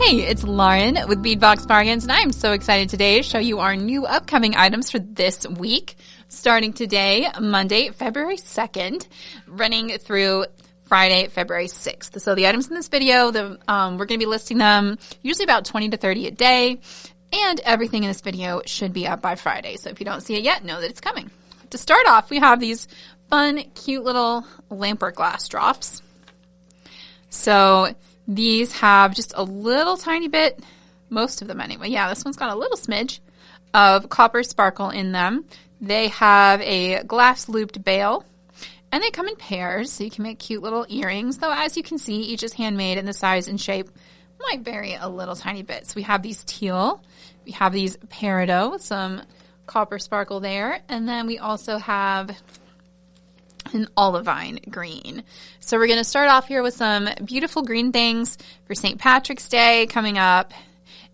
Hey, it's Lauren with Bead Box Bargains, and I'm so excited today to show you our new upcoming items for this week. Starting today, Monday, February 2nd, running through Friday, February 6th. So the items in this video, we're going to be listing them usually about 20 to 30 a day, and everything in this video should be up by Friday. So if you don't see it yet, know that it's coming. To start off, we have these fun, cute little lampwork glass drops. So these have just a little tiny bit, most of them anyway. Yeah, this one's got a little smidge of copper sparkle in them. They have a glass looped bail, and they come in pairs, so you can make cute little earrings. Though, as you can see, each is handmade, and the size and shape might vary a little tiny bit. So we have these teal, we have these peridot with some copper sparkle there, and then we also have an olivine green. So we're going to start off here with some beautiful green things for St. Patrick's Day coming up.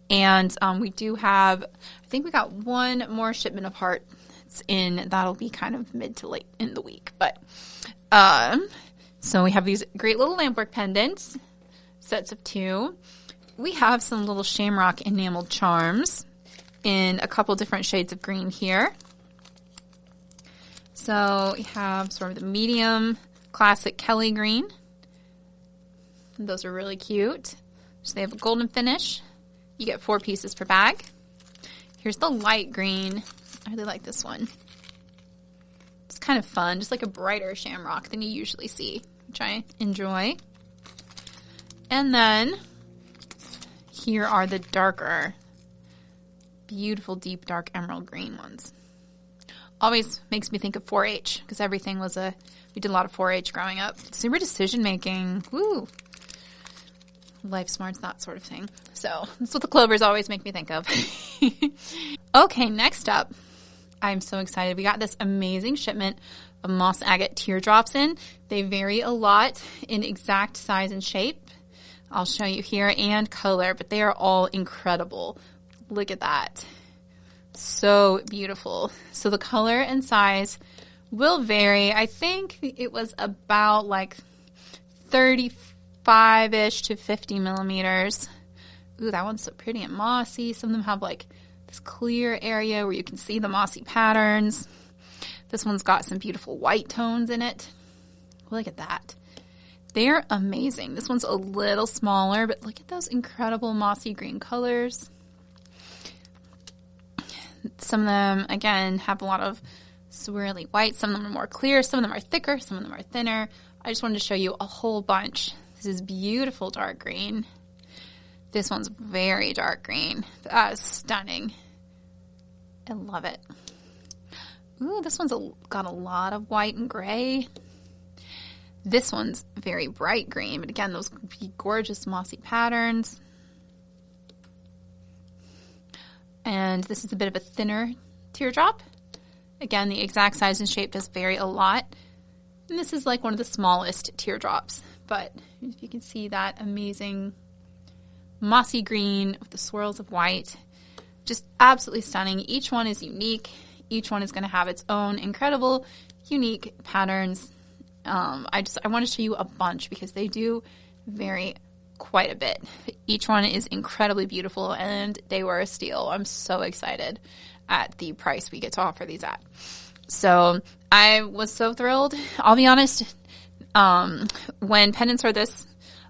And we do have, I think we got one more shipment of hearts in. That'll be kind of mid to late in the week. But so we have these great little lampwork pendants, sets of 2. We have some little shamrock enameled charms in a couple different shades of green here. So we have sort of the medium classic Kelly green. And those are really cute. So they have a golden finish. You get 4 pieces per bag. Here's the light green. I really like this one. It's kind of fun, just like a brighter shamrock than you usually see, which I enjoy. And then here are the darker, beautiful deep dark emerald green ones. Always makes me think of 4-H because everything was we did a lot of 4-H growing up. Super decision making. Woo. Life smarts, that sort of thing. So that's what the clovers always make me think of. Okay, next up, I'm so excited. We got this amazing shipment of moss agate teardrops in. They vary a lot in exact size and shape. I'll show you here, and color, but they are all incredible. Look at that. So beautiful. So the color and size will vary. I think it was about like 35-ish to 50 millimeters. Ooh, that one's so pretty and mossy. Some of them have like this clear area where you can see the mossy patterns. This one's got some beautiful white tones in it. Look at that. They're amazing. This one's a little smaller, but look at those incredible mossy green colors. Some of them, again, have a lot of swirly white. Some of them are more clear. Some of them are thicker. Some of them are thinner. I just wanted to show you a whole bunch. This is beautiful dark green. This one's very dark green. That is stunning. I love it. Ooh, this one's got a lot of white and gray. This one's very bright green. But again, those could be gorgeous mossy patterns. And this is a bit of a thinner teardrop. Again, the exact size and shape does vary a lot. And this is like one of the smallest teardrops. But if you can see that amazing mossy green with the swirls of white, just absolutely stunning. Each one is unique. Each one is going to have its own incredible, unique patterns. I want to show you a bunch because they do vary quite a bit. Each one is incredibly beautiful, and they were a steal. I'm so excited at the price we get to offer these at. So I was so thrilled. I'll be honest, when pendants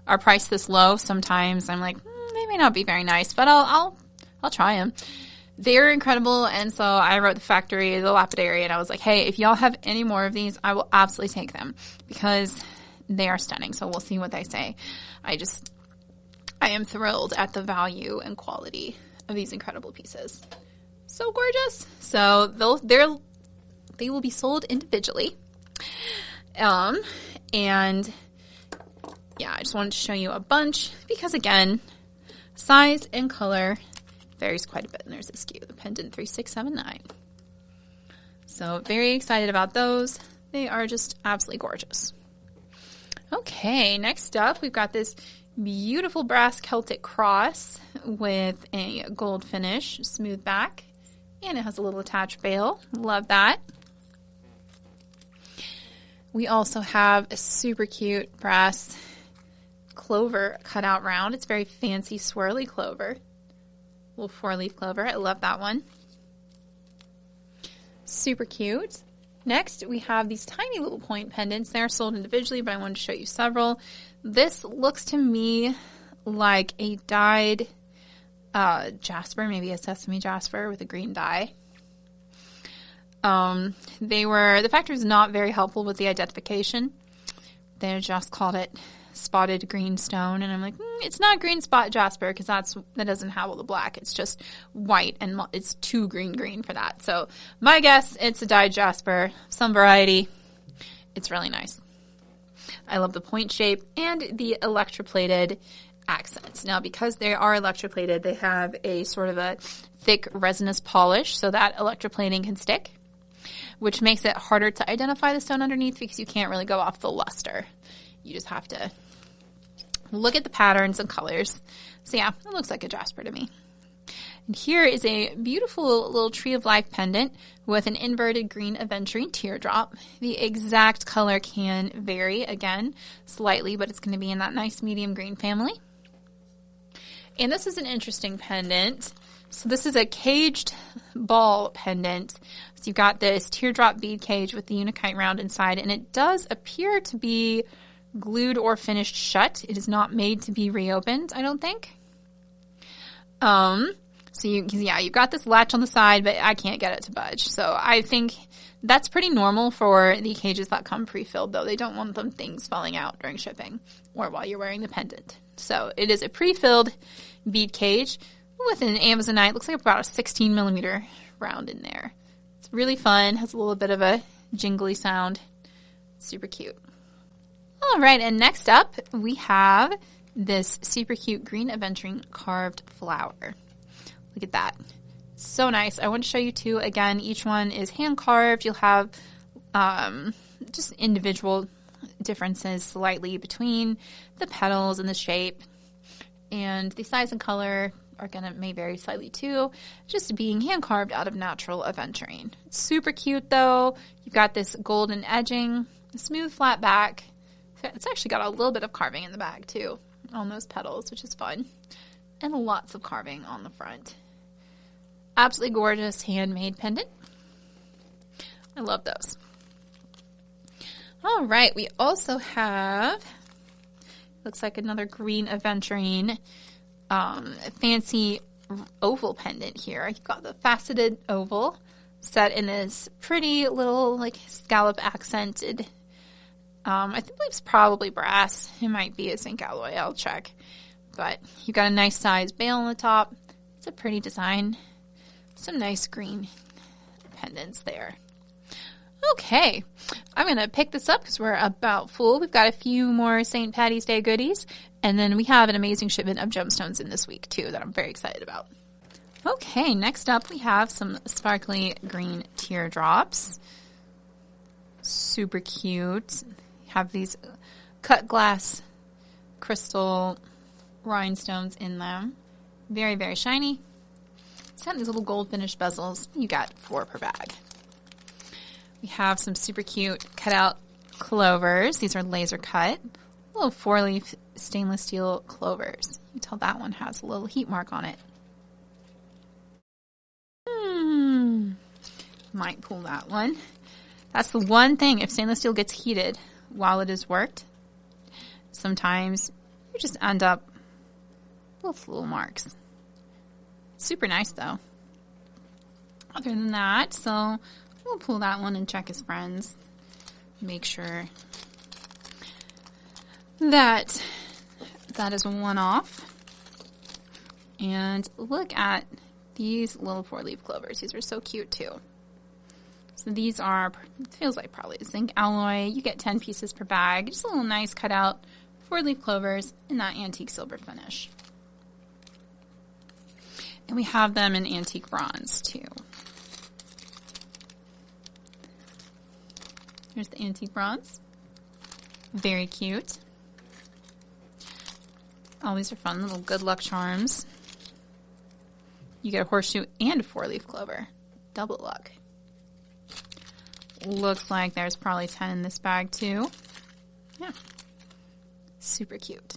are priced this low, sometimes I'm like, they may not be very nice, but I'll try them. They're incredible, and so I wrote the lapidary, and I was like, hey, if y'all have any more of these, I will absolutely take them because they are stunning. So we'll see what they say. I am thrilled at the value and quality of these incredible pieces. So gorgeous. So they will be sold individually. And yeah, I just wanted to show you a bunch because, again, size and color varies quite a bit. And there's this cute, the Pendant 3679. So very excited about those. They are just absolutely gorgeous. Okay, next up, we've got this beautiful brass Celtic cross with a gold finish, smooth back, and it has a little attached bail. Love that. We also have a super cute brass clover cut out round. It's very fancy swirly clover. Little 4-leaf clover. I love that one. Super cute. Next, we have these tiny little point pendants. They're sold individually, but I wanted to show you several. This looks to me like a dyed jasper, maybe a sesame jasper with a green dye. The factory was not very helpful with the identification. They just called it spotted green stone, and I'm like, it's not green spot jasper because that doesn't have all the black. It's just white, and it's too green for that. So my guess, it's a dyed jasper, some variety. It's really nice. I love the point shape and the electroplated accents. Now, because they are electroplated, they have a sort of a thick resinous polish so that electroplating can stick, which makes it harder to identify the stone underneath because you can't really go off the luster. You just have to look at the patterns and colors. So yeah, it looks like a jasper to me. And here is a beautiful little tree of life pendant with an inverted green aventurine teardrop. The exact color can vary, again, slightly, but it's going to be in that nice medium green family. And this is an interesting pendant. So this is a caged ball pendant. So you've got this teardrop bead cage with the unakite round inside, and it does appear to be glued or finished shut. It is not made to be reopened, I don't think. So you've got this latch on the side, but I can't get it to budge. So I think that's pretty normal for the cages that come pre-filled, though. They don't want them things falling out during shipping or while you're wearing the pendant. So it is a pre-filled bead cage with an Amazonite. Looks like about a 16 millimeter round in there. It's really fun. Has a little bit of a jingly sound. Super cute. All right, and next up we have this super cute green aventurine carved flower. Look at that. So nice. I want to show you two. Again, each one is hand carved. You'll have just individual differences slightly between the petals and the shape. And the size and color may vary slightly too, just being hand carved out of natural aventurine. It's super cute though. You've got this golden edging, smooth flat back. It's actually got a little bit of carving in the back too on those petals, which is fun. And lots of carving on the front. Absolutely gorgeous handmade pendant. I love those. All right, we also have, looks like another green aventurine fancy oval pendant here. You've got the faceted oval set in this pretty little like scallop accented. I think it's probably brass. It might be a zinc alloy. I'll check. But you've got a nice size bail on the top. It's a pretty design. Some nice green pendants there. Okay, I'm going to pick this up because we're about full. We've got a few more St. Patty's Day goodies, and then we have an amazing shipment of gemstones in this week, too, that I'm very excited about. Okay, next up we have some sparkly green teardrops. Super cute. Have these cut glass crystal rhinestones in them. Very, very shiny. It's got these little gold finished bezels. You got 4 per bag. We have some super cute cut out clovers. These are laser cut. Little 4-leaf stainless steel clovers. You can tell that one has a little heat mark on it. Might pull that one. That's the one thing. If stainless steel gets heated while it is worked, sometimes you just end up with little marks. Super nice though. Other than that, so we'll pull that one and check his friends. Make sure that that is a one-off. And look at these little 4-leaf clovers. These are so cute too. So these are, feels like probably zinc alloy. You get 10 pieces per bag. Just a little nice cut out 4-leaf clovers in that antique silver finish. And we have them in antique bronze too. Here's the antique bronze. Very cute. Oh, these are fun little good luck charms. You get a horseshoe and a 4-leaf clover. Double luck. Looks like there's probably 10 in this bag too. Yeah. Super cute.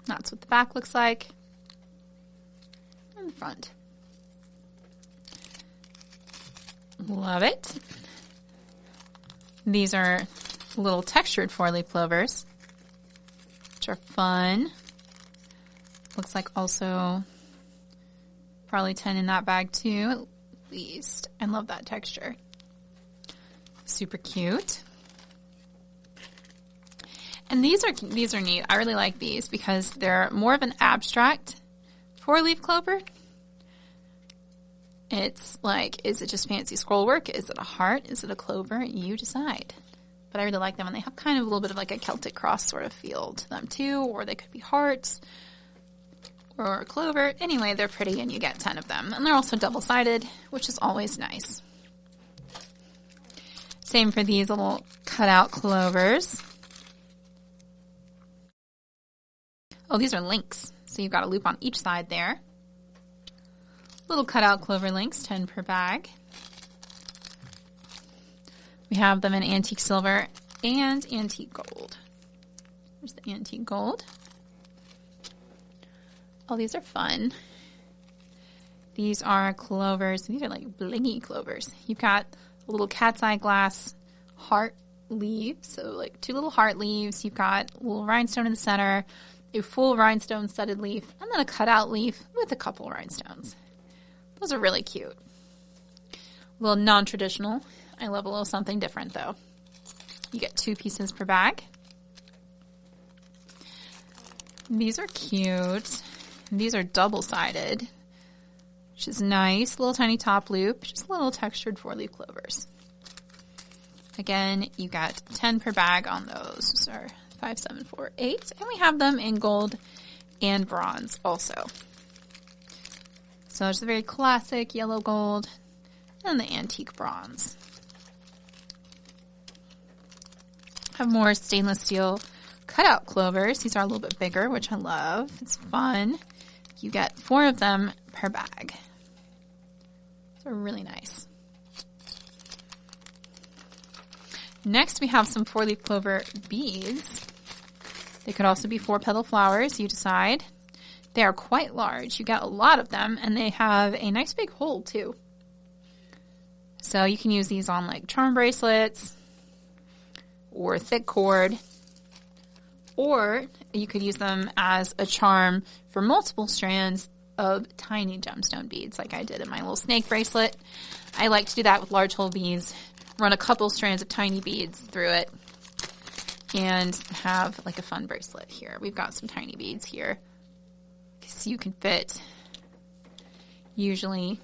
That's what the back looks like. And the front. Love it. These are little textured 4-leaf clovers, which are fun. Looks like also probably 10 in that bag too, at least. I love that texture. Super cute. And these are neat. I really like these because they're more of an abstract 4-leaf clover. It's like, is it just fancy scroll work? Is it a heart? Is it a clover? You decide. But I really like them, and they have kind of a little bit of like a Celtic cross sort of feel to them too, or they could be hearts or a clover. Anyway, they're pretty, and you get 10 of them. And they're also double-sided, which is always nice. Same for these little cutout clovers. Oh, these are links. So you've got a loop on each side there. Little cutout clover links, 10 per bag. We have them in antique silver and antique gold. Here's the antique gold. Oh, these are fun. These are clovers. These are like blingy clovers. You've got a little cat's eye glass heart leaf. So like 2 little heart leaves. You've got a little rhinestone in the center, a full rhinestone studded leaf, and then a cutout leaf with a couple rhinestones. Those are really cute. A little non-traditional. I love a little something different though. You get 2 pieces per bag. These are cute. These are double-sided, which is nice. Little tiny top loop, just little textured 4-leaf clovers. Again, you got 10 per bag on those. Those are 5, 7, 4, 8. And we have them in gold and bronze also. So it's a very classic yellow gold and the antique bronze. Have more stainless steel cutout clovers. These are a little bit bigger, which I love. It's fun. You get 4 of them per bag. They're really nice. Next, we have some 4-leaf clover beads. They could also be 4-petal flowers. You decide. They are quite large. You get a lot of them, and they have a nice big hole, too. So you can use these on, like, charm bracelets or thick cord. Or you could use them as a charm for multiple strands of tiny gemstone beads, like I did in my little snake bracelet. I like to do that with large hole beads. Run a couple strands of tiny beads through it and have like a fun bracelet here. We've got some tiny beads here. So you can fit, usually,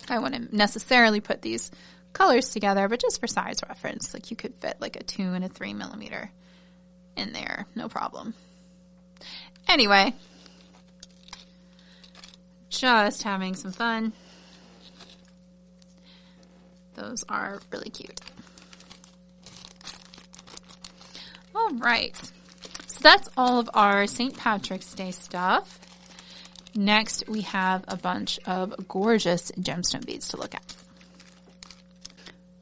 I wouldn't necessarily put these colors together, but just for size reference, like you could fit like a 2 and a 3 millimeter in there, no problem. Anyway, just having some fun. Those are really cute. All right. So that's all of our St. Patrick's Day stuff. Next, we have a bunch of gorgeous gemstone beads to look at.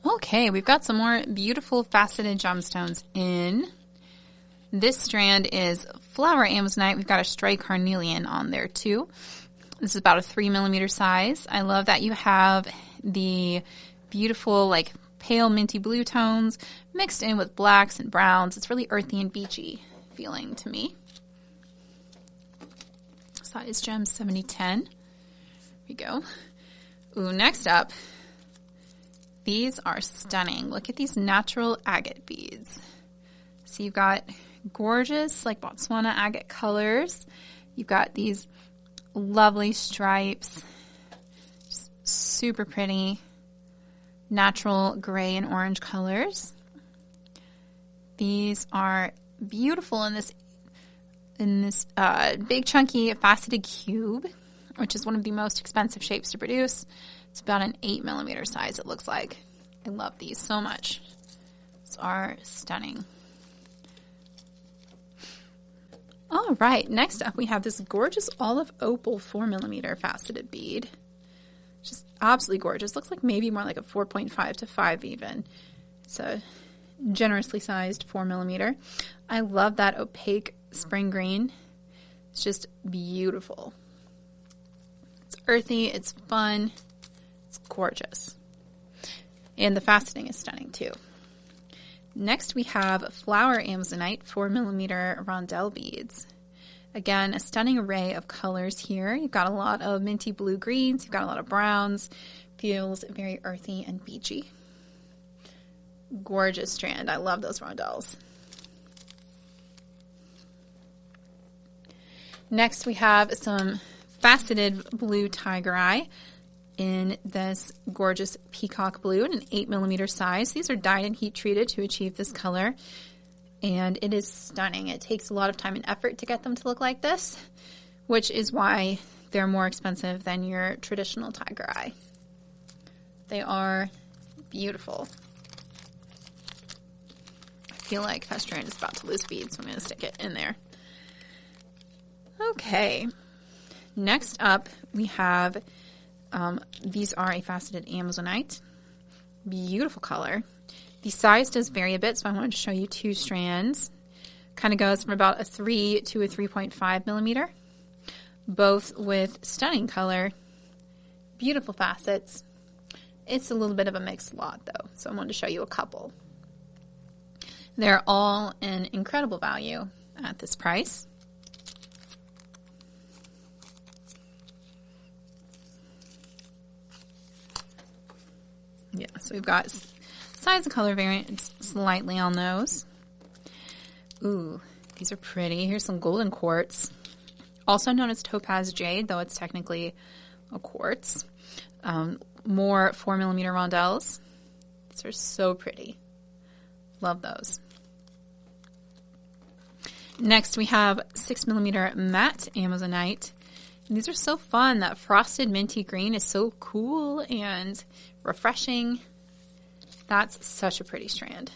Okay, we've got some more beautiful faceted gemstones in. This strand is flower amazonite. We've got a stray carnelian on there too. This is about a 3 millimeter size. I love that you have the beautiful like pale minty blue tones mixed in with blacks and browns. It's really earthy and beachy feeling to me. Size gem 7010. Here we go. Ooh, next up, these are stunning. Look at these natural agate beads. So you've got gorgeous like Botswana agate colors. You've got these lovely stripes. Just super pretty. Natural gray and orange colors. These are beautiful in this big chunky faceted cube, which is one of the most expensive shapes to produce. It's about an 8 millimeter size, it looks like. I love these so much. These are stunning. All right, next up we have this gorgeous olive opal 4 millimeter faceted bead. Just absolutely gorgeous. Looks like maybe more like a 4.5 to 5 even. It's a generously sized 4 millimeter. I love that opaque spring green. It's just beautiful. It's earthy, it's fun, it's gorgeous. And the faceting is stunning too. Next we have flower amazonite 4mm rondelle beads. Again, a stunning array of colors here. You've got a lot of minty blue greens, you've got a lot of browns. Feels very earthy and beachy. Gorgeous strand. I love those rondelles. Next we have some faceted blue tiger eye in this gorgeous peacock blue in an 8mm size. These are dyed and heat treated to achieve this color, and it is stunning. It takes a lot of time and effort to get them to look like this, which is why they're more expensive than your traditional tiger eye. They are beautiful. I feel like Festrand is about to lose speed, so I'm going to stick it in there. Okay, next up we have, these are a faceted amazonite. Beautiful color. The size does vary a bit, so I wanted to show you two strands. Kind of goes from about a 3 to a 3.5mm, both with stunning color, beautiful facets. It's a little bit of a mixed lot though, so I wanted to show you a couple. They're all an incredible value at this price. Yeah, so we've got size and color variants slightly on those. Ooh, these are pretty. Here's some golden quartz, also known as topaz jade, though it's technically a quartz. More 4mm rondelles. These are so pretty. Love those. Next we have 6mm matte amazonite. And these are so fun. That frosted minty green is so cool and refreshing. That's such a pretty strand.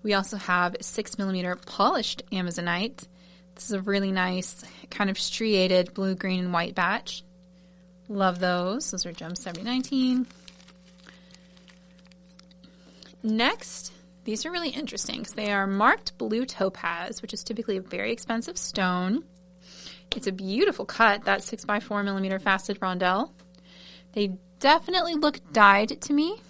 We also have 6mm polished amazonite. This is a really nice kind of striated blue, green, and white batch. Love those. Those are Gem 7019. Next, these are really interesting because they are marked blue topaz, which is typically a very expensive stone. It's a beautiful cut, that 6x4mm faceted rondelle. They definitely look dyed to me.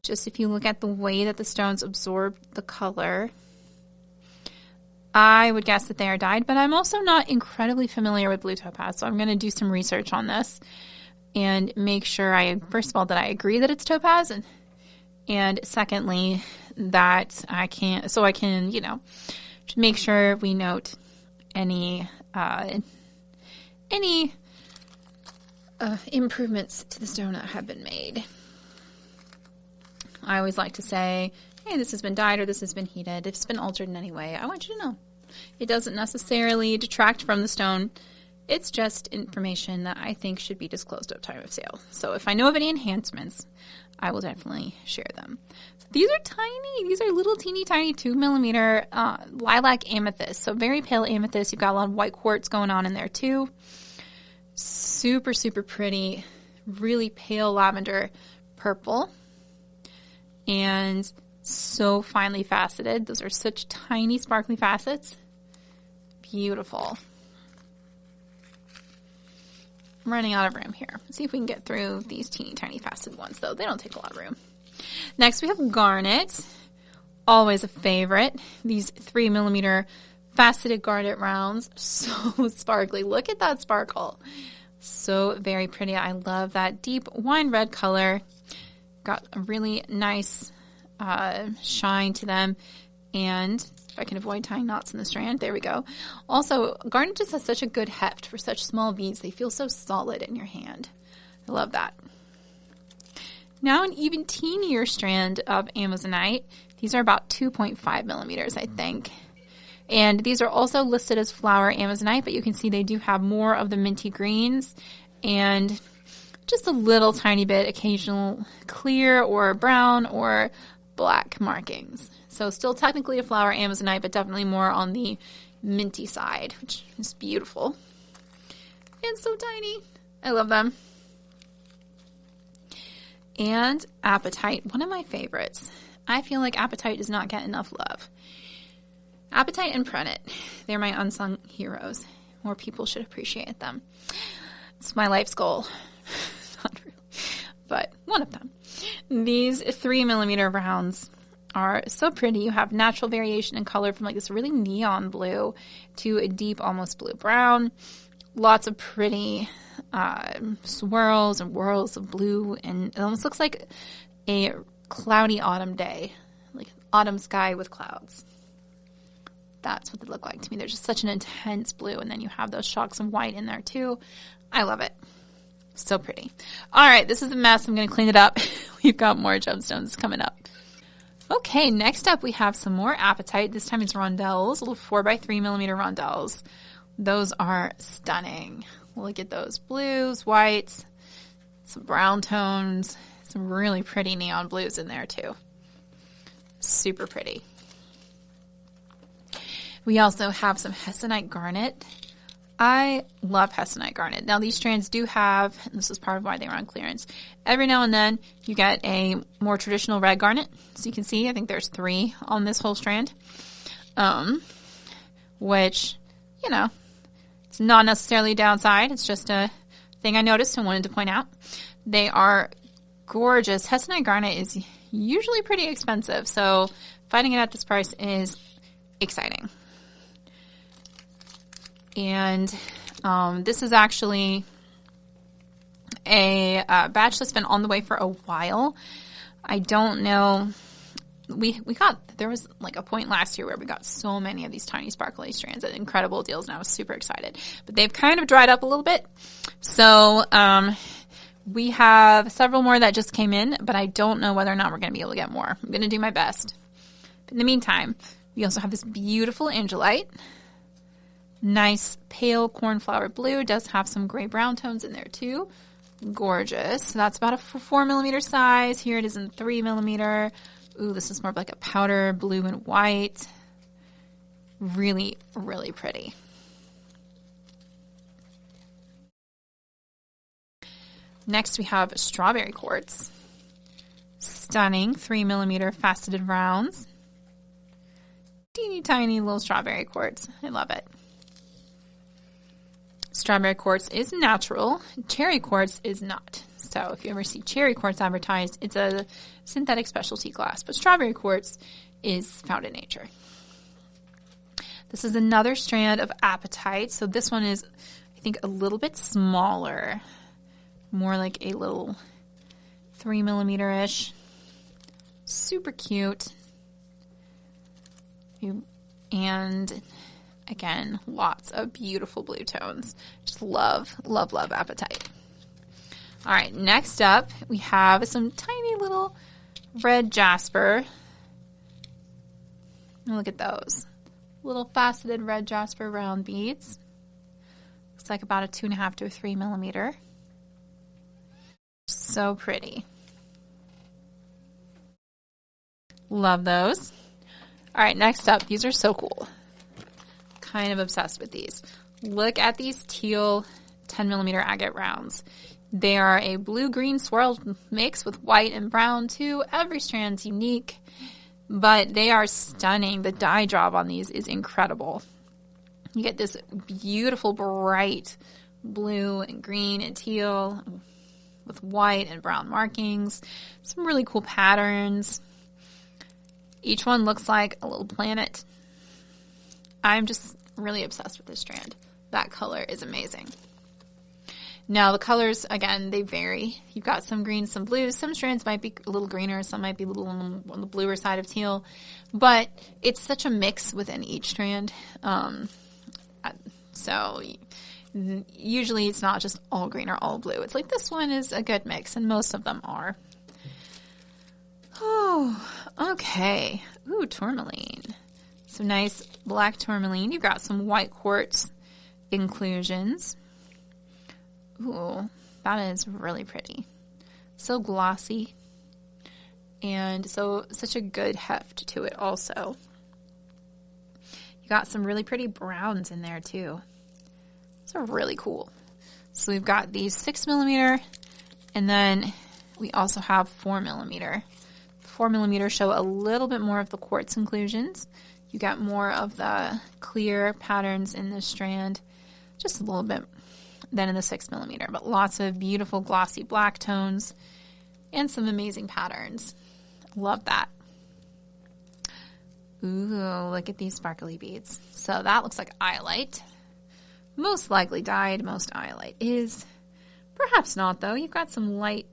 Just if you look at the way that the stones absorb the color, I would guess that they are dyed, but I'm also not incredibly familiar with blue topaz, so I'm going to do some research on this and make sure first of all, that I agree that it's topaz, and secondly, that I can, make sure we note any improvements to the stone that have been made. I always like to say, hey, this has been dyed or this has been heated. If it's been altered in any way, I want you to know. It doesn't necessarily detract from the stone. It's just information that I think should be disclosed at time of sale. So if I know of any enhancements, I will definitely share them. These are tiny. These are little teeny tiny 2mm lilac amethyst. So very pale amethyst. You've got a lot of white quartz going on in there too. Super, super pretty. Really pale lavender purple. And so finely faceted. Those are such tiny sparkly facets. Beautiful. I'm running out of room here. Let's see if we can get through these teeny tiny faceted ones, though. They don't take a lot of room. Next, we have garnet. Always a favorite. These 3mm faceted garnet rounds. So sparkly. Look at that sparkle. So very pretty. I love that deep wine red color. Got a really nice shine to them. And if I can avoid tying knots in the strand, there we go. Also, garnet just has such a good heft for such small beads. They feel so solid in your hand. I love that. Now an even teenier strand of amazonite. These are about 2.5mm, I think. And these are also listed as flower amazonite, but you can see they do have more of the minty greens and just a little tiny bit occasional clear or brown or black markings. So still technically a flower amazonite, but definitely more on the minty side, which is beautiful. And so tiny. I love them. And apatite, one of my favorites. I feel like apatite does not get enough love. Apatite and Prennet, they're my unsung heroes. More people should appreciate them. It's my life's goal. Not really, but one of them. These 3mm rounds are so pretty. You have natural variation in color from like this really neon blue to a deep, almost blue brown. Lots of pretty swirls and whirls of blue, and it almost looks like a cloudy autumn day, like autumn sky with clouds. That's what they look like to me. They're just such an intense blue, and then you have those shocks of white in there too. I love it. So pretty. All right, this is a mess. I'm going to clean it up. We've got more gemstones coming up. Okay, next up we have some more apatite. This time it's rondelles, little 4x3mm rondelles. Those are stunning. Look at those blues, whites, some brown tones, some really pretty neon blues in there too. Super pretty. We also have some hessonite garnet. I love hessonite garnet. Now these strands do have, and this is part of why they were on clearance, every now and then you get a more traditional red garnet. So you can see, I think there's 3 on this whole strand, which, you know, it's not necessarily a downside. It's just a thing I noticed and wanted to point out. They are gorgeous. Hessonite garnet is usually pretty expensive, so finding it at this price is exciting. And this is actually a batch that's been on the way for a while. I don't know. There was like a point last year where we got so many of these tiny sparkly strands at incredible deals, and I was super excited. But they've kind of dried up a little bit. So we have several more that just came in, but I don't know whether or not we're going to be able to get more. I'm going to do my best. But in the meantime, we also have this beautiful angelite. Nice pale cornflower blue. It does have some gray brown tones in there too. Gorgeous. So that's about a 4mm size. Here it is in 3mm. Ooh, this is more of like a powder blue and white. Really, really pretty. Next we have strawberry quartz. Stunning 3mm faceted rounds. Teeny tiny little strawberry quartz. I love it. Strawberry quartz is natural. Cherry quartz is not. So if you ever see cherry quartz advertised, it's a synthetic specialty glass. But strawberry quartz is found in nature. This is another strand of apatite. So this one is, I think, a little bit smaller. More like a little 3mm-ish. Super cute. And again, lots of beautiful blue tones. Just love, love, love apatite. All right, next up, we have some tiny little red jasper. Look at those. Little faceted red jasper round beads. Looks like about a 2.5 to a 3mm. So pretty. Love those. All right, next up, these are so cool. Kind of obsessed with these. Look at these teal 10mm agate rounds. They are a blue-green swirl mix with white and brown too. Every strand's unique, but they are stunning. The dye job on these is incredible. You get this beautiful bright blue and green and teal with white and brown markings. Some really cool patterns. Each one looks like a little planet. I'm just really obsessed with this strand. That color is amazing. Now the colors, again, they vary. You've got some greens, some blues. Some strands might be a little greener. Some might be a little on the bluer side of teal. But it's such a mix within each strand. So usually it's not just all green or all blue. It's like this one is a good mix, and most of them are. Oh, okay. Ooh, tourmaline. Some nice black tourmaline. You've got some white quartz inclusions. Ooh, that is really pretty. So glossy. And such a good heft to it also. You got some really pretty browns in there too. Those are really cool. So we've got these 6mm, and then we also have 4mm. 4mm show a little bit more of the quartz inclusions. You got more of the clear patterns in this strand, just a little bit than in the 6mm, but lots of beautiful glossy black tones and some amazing patterns. Love that. Ooh, look at these sparkly beads. So that looks like iolite. Most likely dyed. Most iolite is. Perhaps not, though. You've got some light.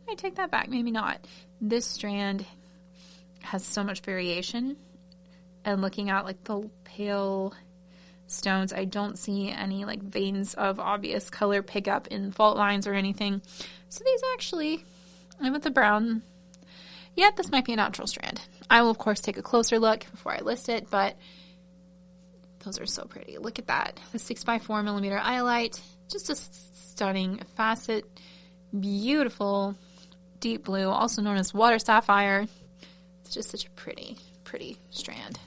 I take that back. Maybe not. This strand has so much variation. And looking at like the pale stones, I don't see any like veins of obvious color pickup in fault lines or anything. So these actually, I'm with the brown. Yeah, this might be a natural strand. I will, of course, take a closer look before I list it, but those are so pretty. Look at that. The 6x4mm iolite, just a stunning facet. Beautiful deep blue, also known as water sapphire. It's just such a pretty, pretty strand.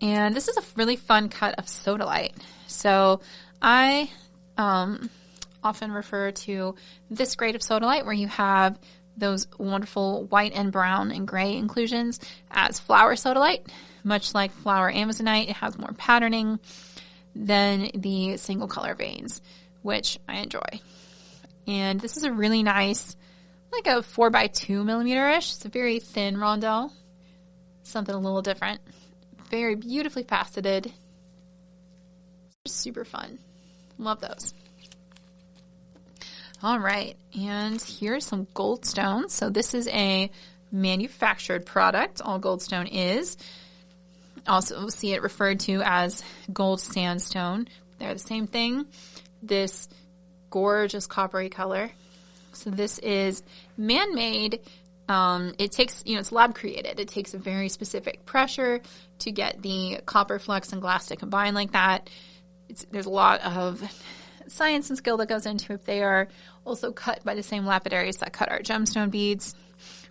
And this is a really fun cut of sodalite. So I often refer to this grade of sodalite where you have those wonderful white and brown and gray inclusions as flower sodalite. Much like flower amazonite, it has more patterning than the single color veins, which I enjoy. And this is a really nice, like a 4x2mm-ish. It's a very thin rondelle. Something a little different. Very beautifully faceted. Super fun. Love those. All right, and here's some goldstone. So this is a manufactured product. All goldstone is. Also see it referred to as gold sandstone. They're the same thing. This gorgeous coppery color. So this is man-made. It takes, it's lab created. It takes a very specific pressure to get the copper flux and glass to combine like that. There's a lot of science and skill that goes into it. They are also cut by the same lapidaries that cut our gemstone beads,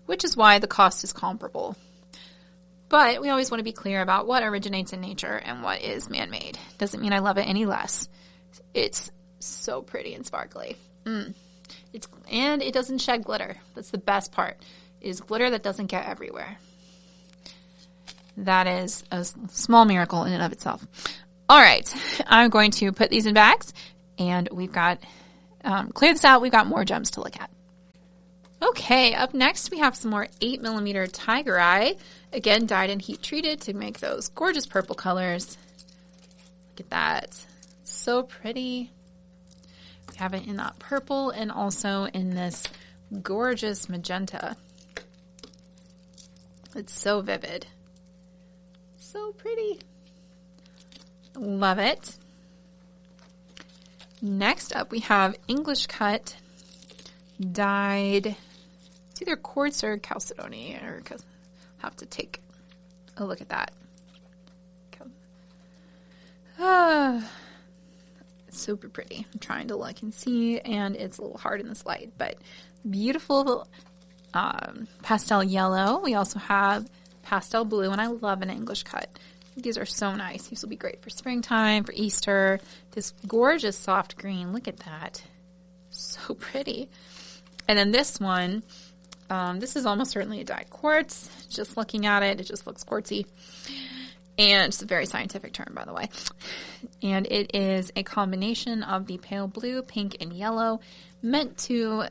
which is why the cost is comparable. But we always want to be clear about what originates in nature and what is man-made. Doesn't mean I love it any less. It's so pretty and sparkly. And it doesn't shed glitter. That's the best part, is glitter that doesn't get everywhere. That is a small miracle in and of itself. All right, I'm going to put these in bags, and we've got, clear this out, we've got more gems to look at. Okay, up next we have some more 8mm tiger eye, again dyed and heat treated to make those gorgeous purple colors. Look at that, so pretty. We have it in that purple and also in this gorgeous magenta. It's so vivid. So pretty. Love it. Next up we have English cut dyed. It's either quartz or chalcedony, or have to take a look at that. It's super pretty. I'm trying to look and see, and it's a little hard in this light, but beautiful pastel yellow. We also have pastel blue, and I love an English cut. These are so nice. These will be great for springtime, for Easter. This gorgeous soft green. Look at that. So pretty. And then this one, this is almost certainly a dyed quartz. Just looking at it, it just looks quartzy. And it's a very scientific term, by the way. And it is a combination of the pale blue, pink, and yellow, meant to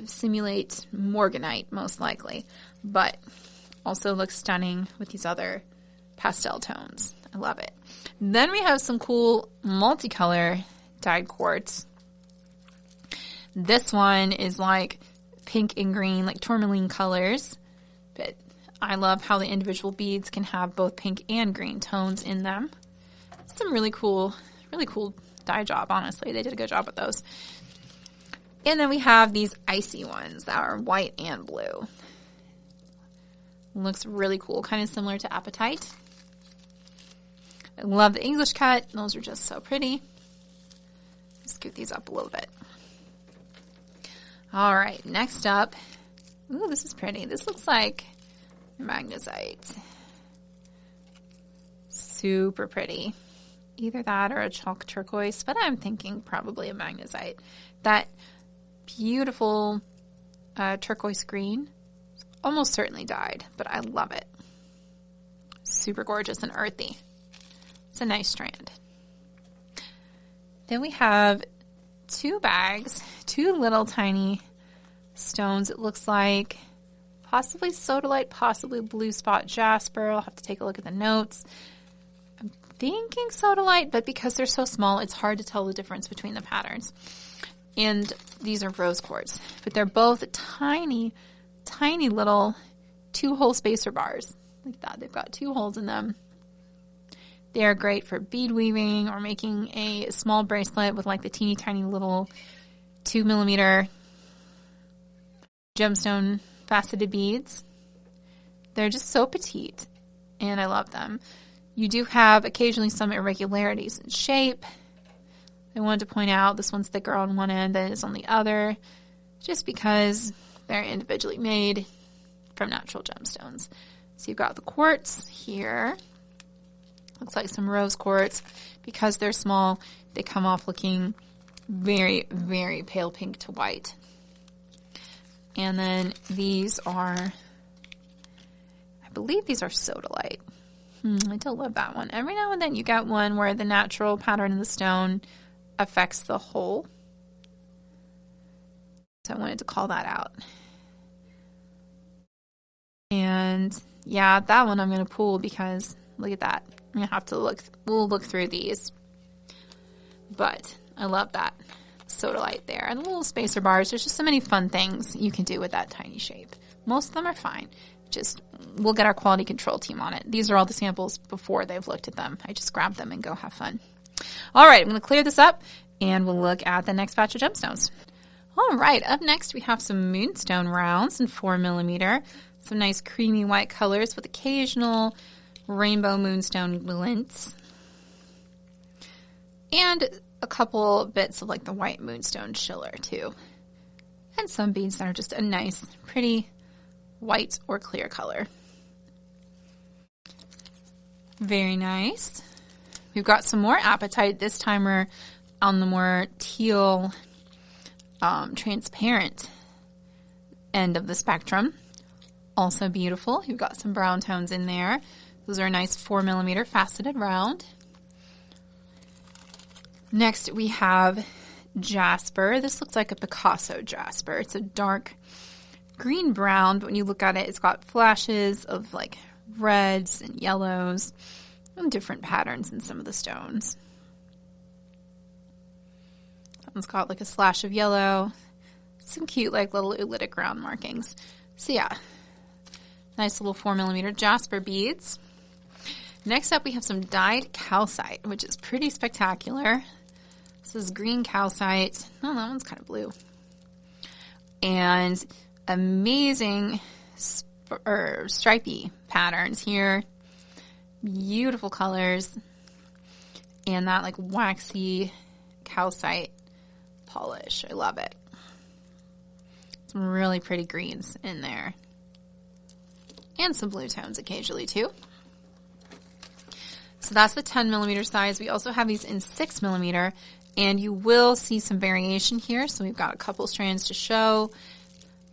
simulate morganite, most likely. But also looks stunning with these other pastel tones. I love it. Then we have some cool multicolor dyed quartz. This one is like pink and green, like tourmaline colors. But I love how the individual beads can have both pink and green tones in them. Some really cool dye job, honestly. They did a good job with those. And then we have these icy ones that are white and blue. Looks really cool, kind of similar to apatite. I love the English cut. Those are just so pretty. Scoot these up a little bit. All right, next up. Ooh, this is pretty. This looks like magnesite. Super pretty. Either that or a chalk turquoise, but I'm thinking probably a magnesite. That beautiful turquoise green is almost certainly dyed, but I love it. Super gorgeous and earthy. It's a nice strand. Then we have 2 bags, 2 little tiny stones. It looks like possibly sodalite, possibly blue spot jasper. I'll have to take a look at the notes. I'm thinking sodalite, but because they're so small, it's hard to tell the difference between the patterns. And these are rose quartz, but they're both tiny, tiny little 2-hole spacer bars like that. They've got 2 holes in them. They're great for bead weaving or making a small bracelet with like the teeny tiny little 2mm gemstone faceted beads. They're just so petite and I love them. You do have occasionally some irregularities in shape. I wanted to point out this one's thicker on one end than it is on the other, just because they're individually made from natural gemstones. So you've got the quartz here. Looks like some rose quartz. Because they're small, they come off looking very, very pale pink to white. And then these are, I believe these are sodalite. I do love that one. Every now and then you get one where the natural pattern in the stone affects the hole. So I wanted to call that out. And yeah, that one I'm going to pull because look at that. I'm going to have to look, we'll look through these. But I love that sodalite there. And the little spacer bars, there's just so many fun things you can do with that tiny shape. Most of them are fine. Just, we'll get our quality control team on it. These are all the samples before they've looked at them. I just grab them and go have fun. All right, I'm going to clear this up and we'll look at the next batch of gemstones. All right, up next we have some moonstone rounds in 4mm. Some nice creamy white colors with occasional rainbow moonstone glints. And a couple bits of like the white moonstone schiller too. And some beads that are just a nice, pretty white or clear color. Very nice. We've got some more apatite. This time we're on the more teal, transparent end of the spectrum. Also beautiful. You've got some brown tones in there. Those are a nice 4mm faceted round. Next we have jasper. This looks like a Picasso jasper. It's a dark green brown, but when you look at it, it's got flashes of like reds and yellows and different patterns in some of the stones. That one's got like a slash of yellow, some cute like little oolitic round markings. So yeah, nice little 4mm jasper beads. Next up we have some dyed calcite, which is pretty spectacular. This is green calcite. Oh, that one's kind of blue. And amazing stripy patterns here. Beautiful colors. And that like waxy calcite polish. I love it. Some really pretty greens in there. And some blue tones occasionally too. So that's the 10mm size. We also have these in 6mm. And you will see some variation here. So we've got a couple strands to show.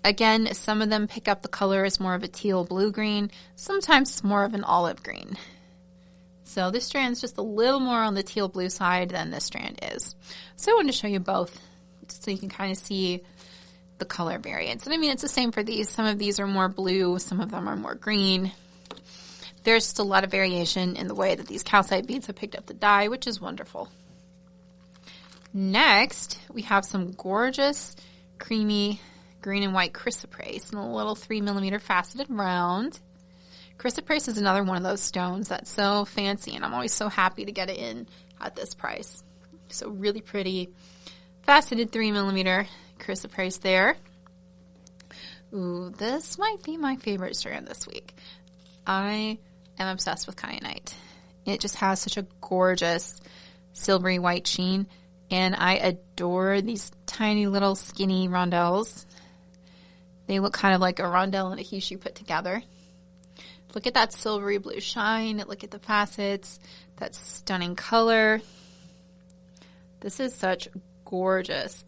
Again, some of them pick up the color as more of a teal blue-green. Sometimes it's more of an olive green. So this strand's just a little more on the teal blue side than this strand is. So I wanted to show you both so you can kind of see the color variance. And I mean, it's the same for these. Some of these are more blue. Some of them are more green. There's just a lot of variation in the way that these calcite beads have picked up the dye, which is wonderful. Next, we have some gorgeous, creamy green and white chrysoprase in a little 3mm faceted round. Chrysoprase is another one of those stones that's so fancy, and I'm always so happy to get it in at this price. So really pretty, faceted 3mm chrysoprase there. Ooh, this might be my favorite strand this week. I am obsessed with kyanite. It just has such a gorgeous silvery white sheen. And I adore these tiny little skinny rondelles. They look kind of like a rondelle and a hishu put together. Look at that silvery blue shine. Look at the facets. that stunning color. This is such gorgeous,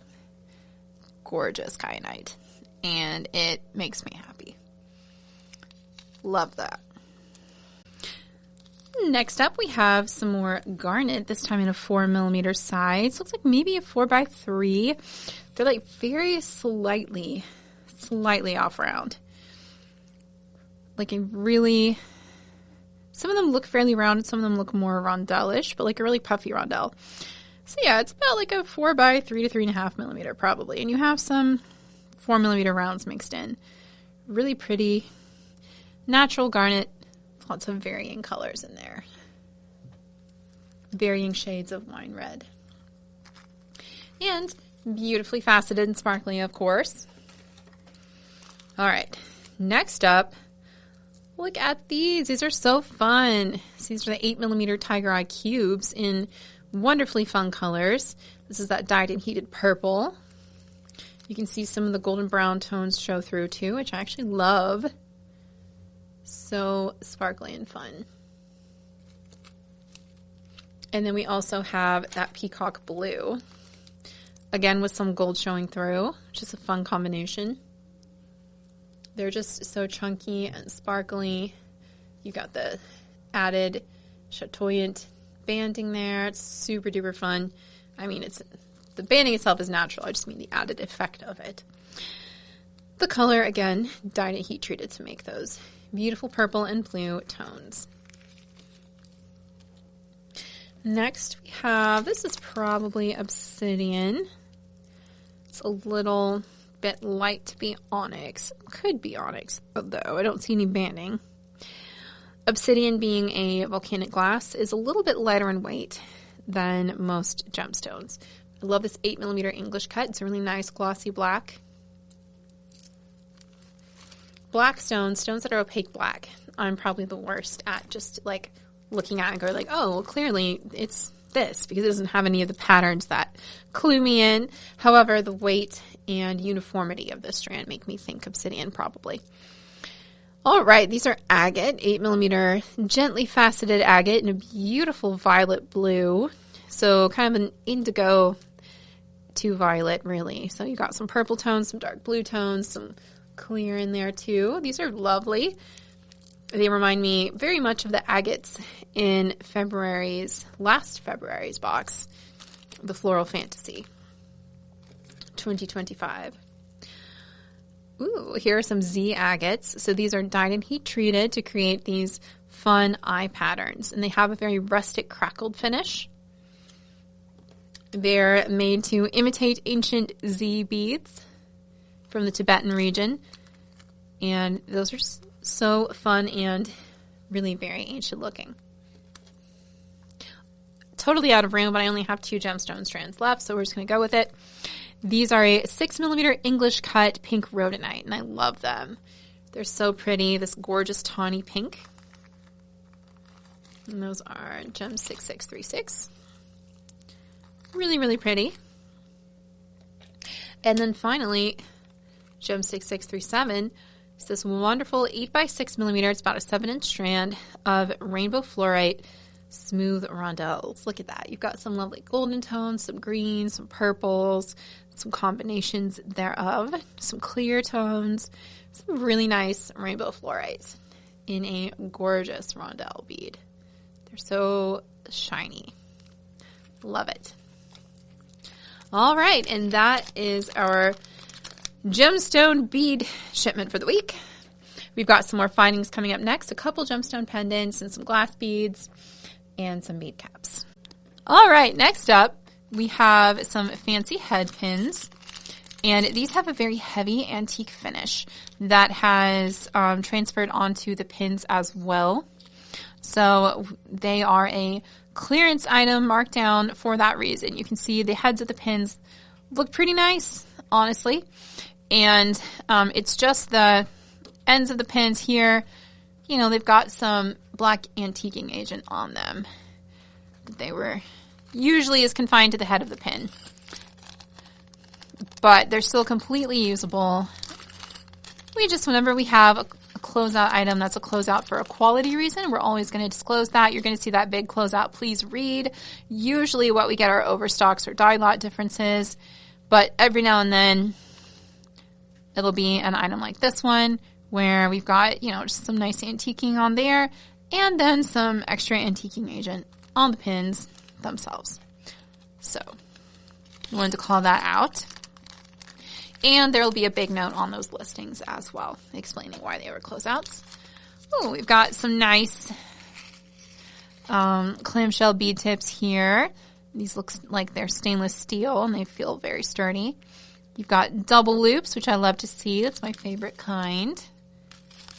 gorgeous kyanite, and it makes me happy. Love that. Next up, we have some more garnet, this time in a 4mm size. Looks like maybe a 4x3. They're like very slightly off round. Like a really, some of them look fairly rounded, some of them look more rondelle-ish, but like a really puffy rondelle. So yeah, it's about like a 4x3 to 3.5mm probably. And you have some 4mm rounds mixed in. Really pretty, natural garnet. Lots of varying colors in there. Varying shades of wine red. And beautifully faceted and sparkly, of course. All right, next up, look at these. These are so fun. These are the 8mm Tiger Eye cubes in wonderfully fun colors. This is that dyed and heated purple. You can see some of the golden brown tones show through too, which I actually love. So sparkly and fun. And then we also have that peacock blue. Again, with some gold showing through, which is a fun combination. They're just so chunky and sparkly. You got the added chatoyant banding there. It's super duper fun. I mean, the banding itself is natural. I just mean the added effect of it. The color, again, dyed and heat treated to make those beautiful purple and blue tones. Next we have, this is probably obsidian. It's a little bit light to be onyx. Could be onyx, though. I don't see any banding. Obsidian, being a volcanic glass, is a little bit lighter in weight than most gemstones. I love this 8mm English cut. It's a really nice glossy black. Black stones that are opaque black, I'm probably the worst at just like looking at and going like, oh, well, clearly it's this because it doesn't have any of the patterns that clue me in. However, the weight and uniformity of this strand make me think obsidian probably. All right, these are agate, 8mm gently faceted agate in a beautiful violet blue. So kind of an indigo to violet really. So you got some purple tones, some dark blue tones, some clear in there too. These are lovely. They remind me very much of the agates in last February's box, the Floral Fantasy 2025. Ooh, here are some Z agates. So these are dyed and heat treated to create these fun eye patterns, and they have a very rustic crackled finish. They're made to imitate ancient Z beads from the Tibetan region, and those are so fun and really very ancient looking. Totally out of room, but I only have 2 gemstone strands left, so we're just going to go with it. These are a 6mm English cut pink rhodonite, and I love them. They're so pretty, this gorgeous tawny pink. And those are Gem 6636. Really, really pretty. And then finally, Gem 6637 is this wonderful 8x6mm. It's about a 7-inch strand of rainbow fluorite smooth rondelles. Look at that. You've got some lovely golden tones, some greens, some purples, some combinations thereof, some clear tones, some really nice rainbow fluorites in a gorgeous rondelle bead. They're so shiny. Love it. All right, and that is our gemstone bead shipment for the week. We've got some more findings coming up next, a couple gemstone pendants and some glass beads and some bead caps. All right, next up, we have some fancy head pins, and these have a very heavy antique finish that has transferred onto the pins as well. So they are a clearance item marked down for that reason. You can see the heads of the pins look pretty nice, honestly. And it's just the ends of the pins here. You know, they've got some black antiquing agent on them. They were usually is confined to the head of the pin. But they're still completely usable. Whenever we have a closeout item, that's a closeout for a quality reason. We're always going to disclose that. You're going to see that big closeout. Please read. Usually what we get are overstocks or dye lot differences, but every now and then it'll be an item like this one where we've got, you know, just some nice antiquing on there and then some extra antiquing agent on the pins themselves. So I wanted to call that out. And there will be a big note on those listings as well, explaining why they were closeouts. Oh, we've got some nice clamshell bead tips here. These look like they're stainless steel and they feel very sturdy. You've got double loops, which I love to see. That's my favorite kind.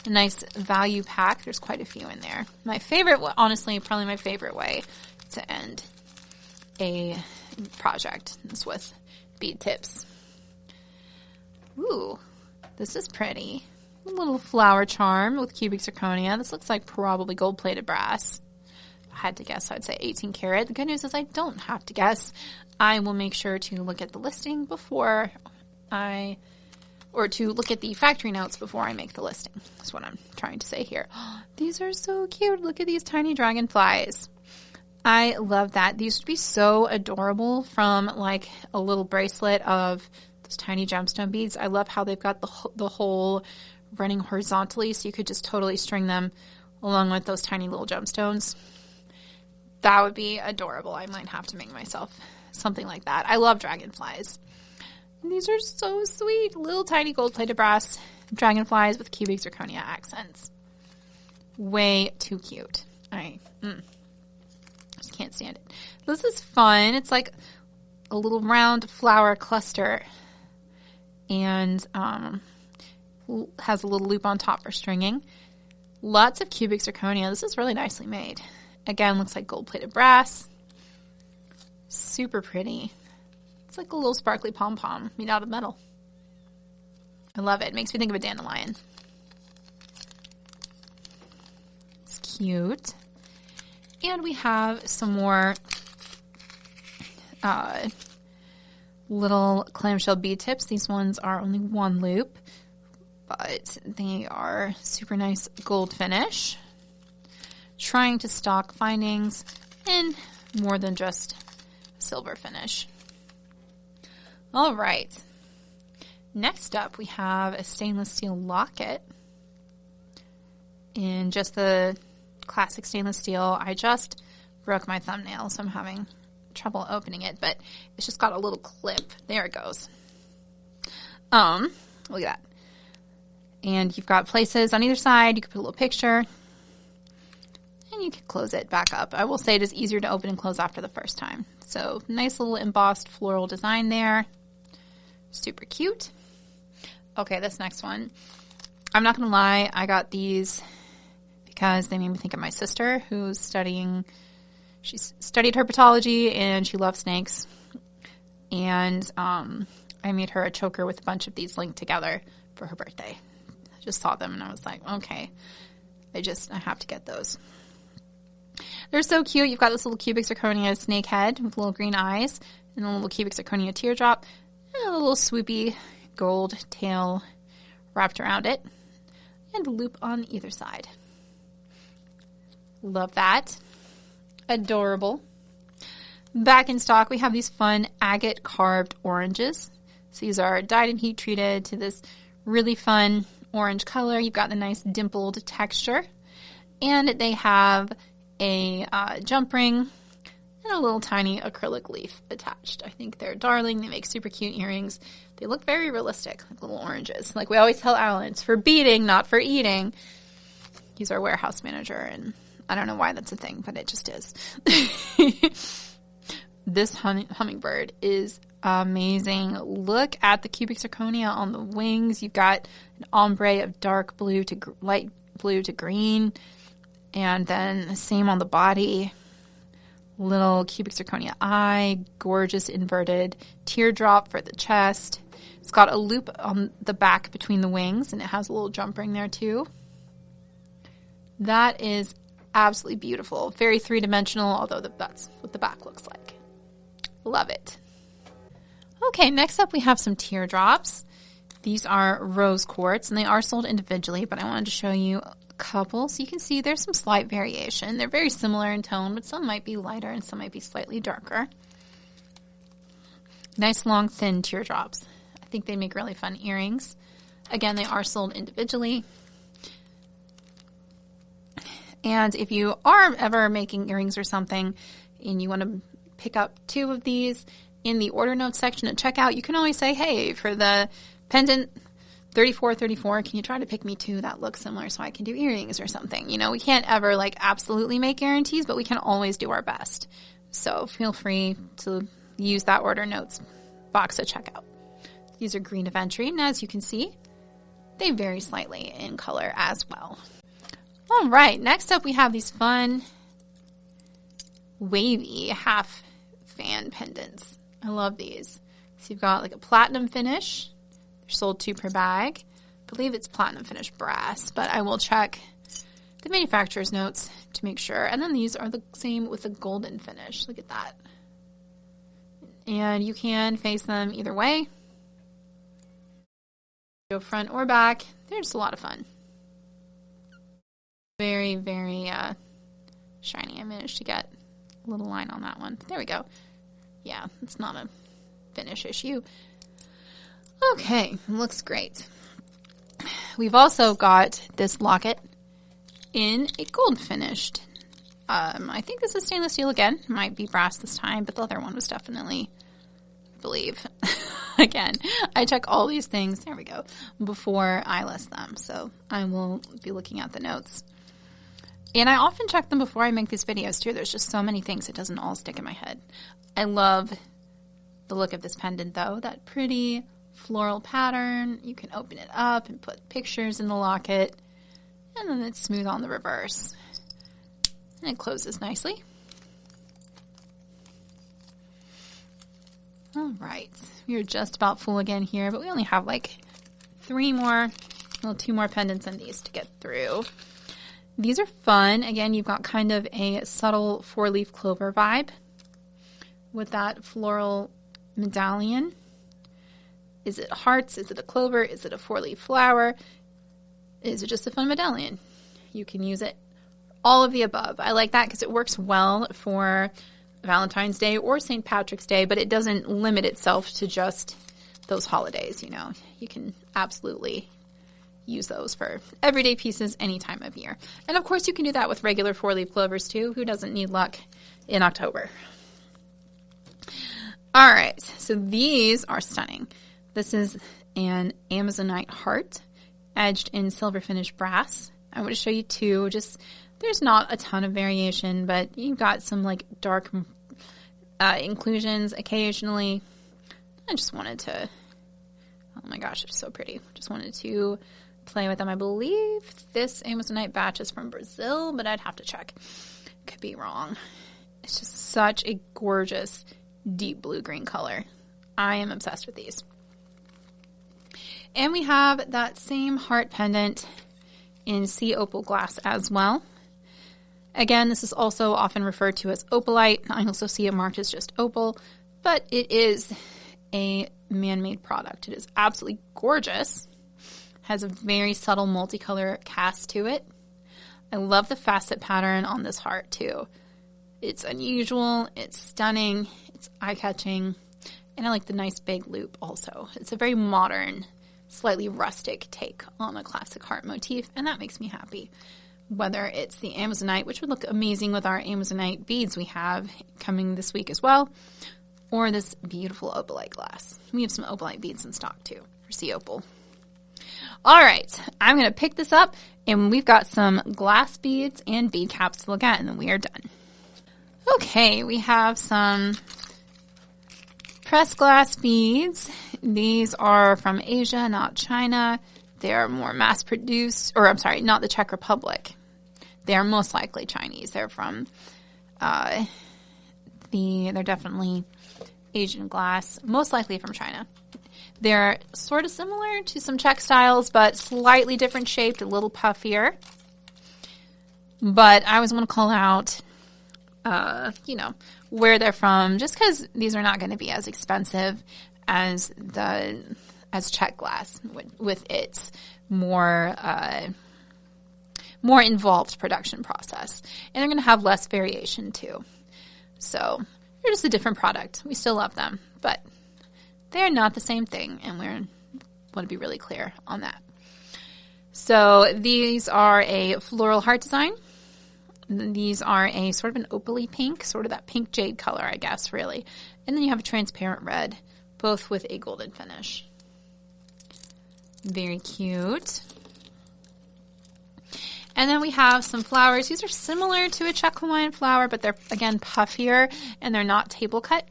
A nice value pack. There's quite a few in there. My favorite, honestly, probably my favorite way to end a project is with bead tips. Ooh, this is pretty. A little flower charm with cubic zirconia. This looks like probably gold-plated brass. If I had to guess, I'd say 18 karat. The good news is I don't have to guess. I will make sure to look at the listing before or to look at the factory notes before I make the listing. That's what I'm trying to say here. These are so cute. Look at these tiny dragonflies. I love that. These would be so adorable from like a little bracelet of tiny gemstone beads. I love how they've got the hole running horizontally, so you could just totally string them along with those tiny little gemstones. That would be adorable. I might have to make myself something like that. I love dragonflies. And these are so sweet. Little tiny gold-plated brass dragonflies with cubic zirconia accents. Way too cute. I just can't stand it. This is fun. It's like a little round flower cluster. And has a little loop on top for stringing. Lots of cubic zirconia. This is really nicely made. Again, looks like gold-plated brass. Super pretty. It's like a little sparkly pom-pom made out of metal. I love it. It makes me think of a dandelion. It's cute. And we have some more little clamshell bead tips. These ones are only one loop, but they are super nice gold finish. Trying to stock findings in more than just silver finish. All right. Next up, we have a stainless steel locket in just the classic stainless steel. I just broke my thumbnail, so I'm having trouble opening it, but it's just got a little clip. There it goes. Look at that. And you've got places on either side. You can put a little picture, and you can close it back up. I will say it is easier to open and close after the first time. So nice little embossed floral design there. Super cute. Okay, this next one. I'm not going to lie. I got these because they made me think of my sister who's studying. She's studied herpetology and she loves snakes. And I made her a choker with a bunch of these linked together for her birthday. I just saw them and I was like, okay, I have to get those. They're so cute. You've got this little cubic zirconia snake head with little green eyes and a little cubic zirconia teardrop and a little swoopy gold tail wrapped around it and a loop on either side. Love that. Adorable. Back in stock, we have these fun agate carved oranges. So these are dyed and heat treated to this really fun orange color. You've got the nice dimpled texture. And they have a jump ring and a little tiny acrylic leaf attached. I think they're darling. They make super cute earrings. They look very realistic, like little oranges. Like we always tell Alan, it's for beading, not for eating. He's our warehouse manager, and I don't know why that's a thing, but it just is. This hummingbird is amazing. Look at the cubic zirconia on the wings. You've got an ombre of dark blue to light blue to green, and then the same on the body. Little cubic zirconia eye, gorgeous inverted teardrop for the chest. It's got a loop on the back between the wings, and it has a little jump ring there too. That is absolutely beautiful. Very three-dimensional, although that's what the back looks like. Love it. Okay, next up we have some teardrops. These are rose quartz, and they are sold individually, but I wanted to show you a couple. So you can see there's some slight variation. They're very similar in tone, but some might be lighter and some might be slightly darker. Nice long thin teardrops. I think they make really fun earrings. Again, they are sold individually. And if you are ever making earrings or something and you want to pick up 2 of these in the order notes section at checkout, you can always say, hey, for the pendant 3434, can you try to pick me 2 that look similar so I can do earrings or something? You know, we can't ever like absolutely make guarantees, but we can always do our best. So feel free to use that order notes box at checkout. These are green of entry, and as you can see, they vary slightly in color as well. All right, next up we have these fun wavy half fan pendants. I love these. So you've got like a platinum finish. They're sold 2 per bag. I believe it's platinum finish brass, but I will check the manufacturer's notes to make sure. And then these are the same with a golden finish. Look at that. And you can face them either way. Go front or back. They're just a lot of fun. Very, very shiny. I managed to get a little line on that one. There we go. Yeah, it's not a finish issue. Okay, looks great. We've also got this locket in a gold finished. I think this is stainless steel again. Might be brass this time, but the other one was definitely, I believe. Again, I check all these things, there we go, before I list them. So I will be looking at the notes. And I often check them before I make these videos too. There's just so many things, it doesn't all stick in my head. I love the look of this pendant though. That pretty floral pattern. You can open it up and put pictures in the locket. And then it's smooth on the reverse. And it closes nicely. All right. We are just about full again here, but we only have like 2 more pendants in these to get through. These are fun. Again, you've got kind of a subtle 4-leaf clover vibe with that floral medallion. Is it hearts? Is it a clover? Is it a 4-leaf flower? Is it just a fun medallion? You can use it all of the above. I like that because it works well for Valentine's Day or St. Patrick's Day, but it doesn't limit itself to just those holidays, you know. You can absolutely use those for everyday pieces any time of year. And of course you can do that with regular 4-leaf clovers too. Who doesn't need luck in October? All right, so these are stunning. This is an Amazonite heart edged in silver finish brass. I want to show you 2. Just there's not a ton of variation, but you've got some like dark inclusions occasionally. I just wanted to, oh my gosh, it's so pretty. Just wanted to play with them. I believe this Amazonite batch is from Brazil, but I'd have to check. Could be wrong. It's just such a gorgeous deep blue-green color. I am obsessed with these. And we have that same heart pendant in sea opal glass as well. Again, this is also often referred to as opalite. I also see it marked as just opal, but it is a man-made product. It is absolutely gorgeous. Has a very subtle multicolor cast to it. I love the facet pattern on this heart too. It's unusual, it's stunning, it's eye-catching, and I like the nice big loop also. It's a very modern, slightly rustic take on a classic heart motif, and that makes me happy. Whether it's the Amazonite, which would look amazing with our Amazonite beads we have coming this week as well, or this beautiful opalite glass. We have some opalite beads in stock too for sea opal. All right, I'm going to pick this up, and we've got some glass beads and bead caps to look at, and then we are done. Okay, we have some pressed glass beads. These are from Asia, not China. They are more mass-produced, or I'm sorry, not the Czech Republic. They are most likely Chinese. They're from, they're definitely Asian glass, most likely from China. They're sort of similar to some Czech styles, but slightly different shaped, a little puffier. But I always want to call out, you know, where they're from, just because these are not going to be as expensive as the as check glass with its more involved production process. And they're going to have less variation too. So they're just a different product. We still love them, but they're not the same thing, and we want to be really clear on that. So these are a floral heart design. These are a sort of an opaly pink, sort of that pink jade color, I guess, really. And then you have a transparent red, both with a golden finish. Very cute. And then we have some flowers. These are similar to a check Hawaiian flower, but they're, again, puffier, and they're not table cut.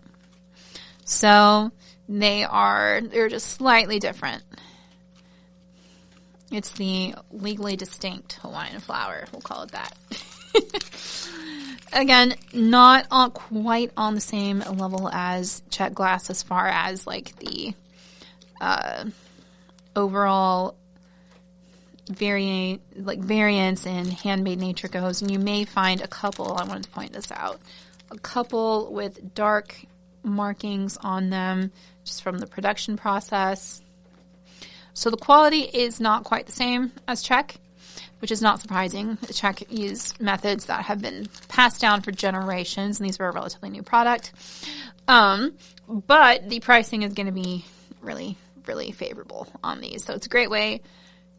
So they're just slightly different. It's the legally distinct Hawaiian flower. We'll call it that. Again, not quite on the same level as check glass as far as like the overall variance in handmade nature goes. And you may find a couple, I wanted to point this out, a couple with dark markings on them just from the production process. So the quality is not quite the same as check, which is not surprising. The check use methods that have been passed down for generations, and these were a relatively new product. But the pricing is going to be really, really favorable on these. So it's a great way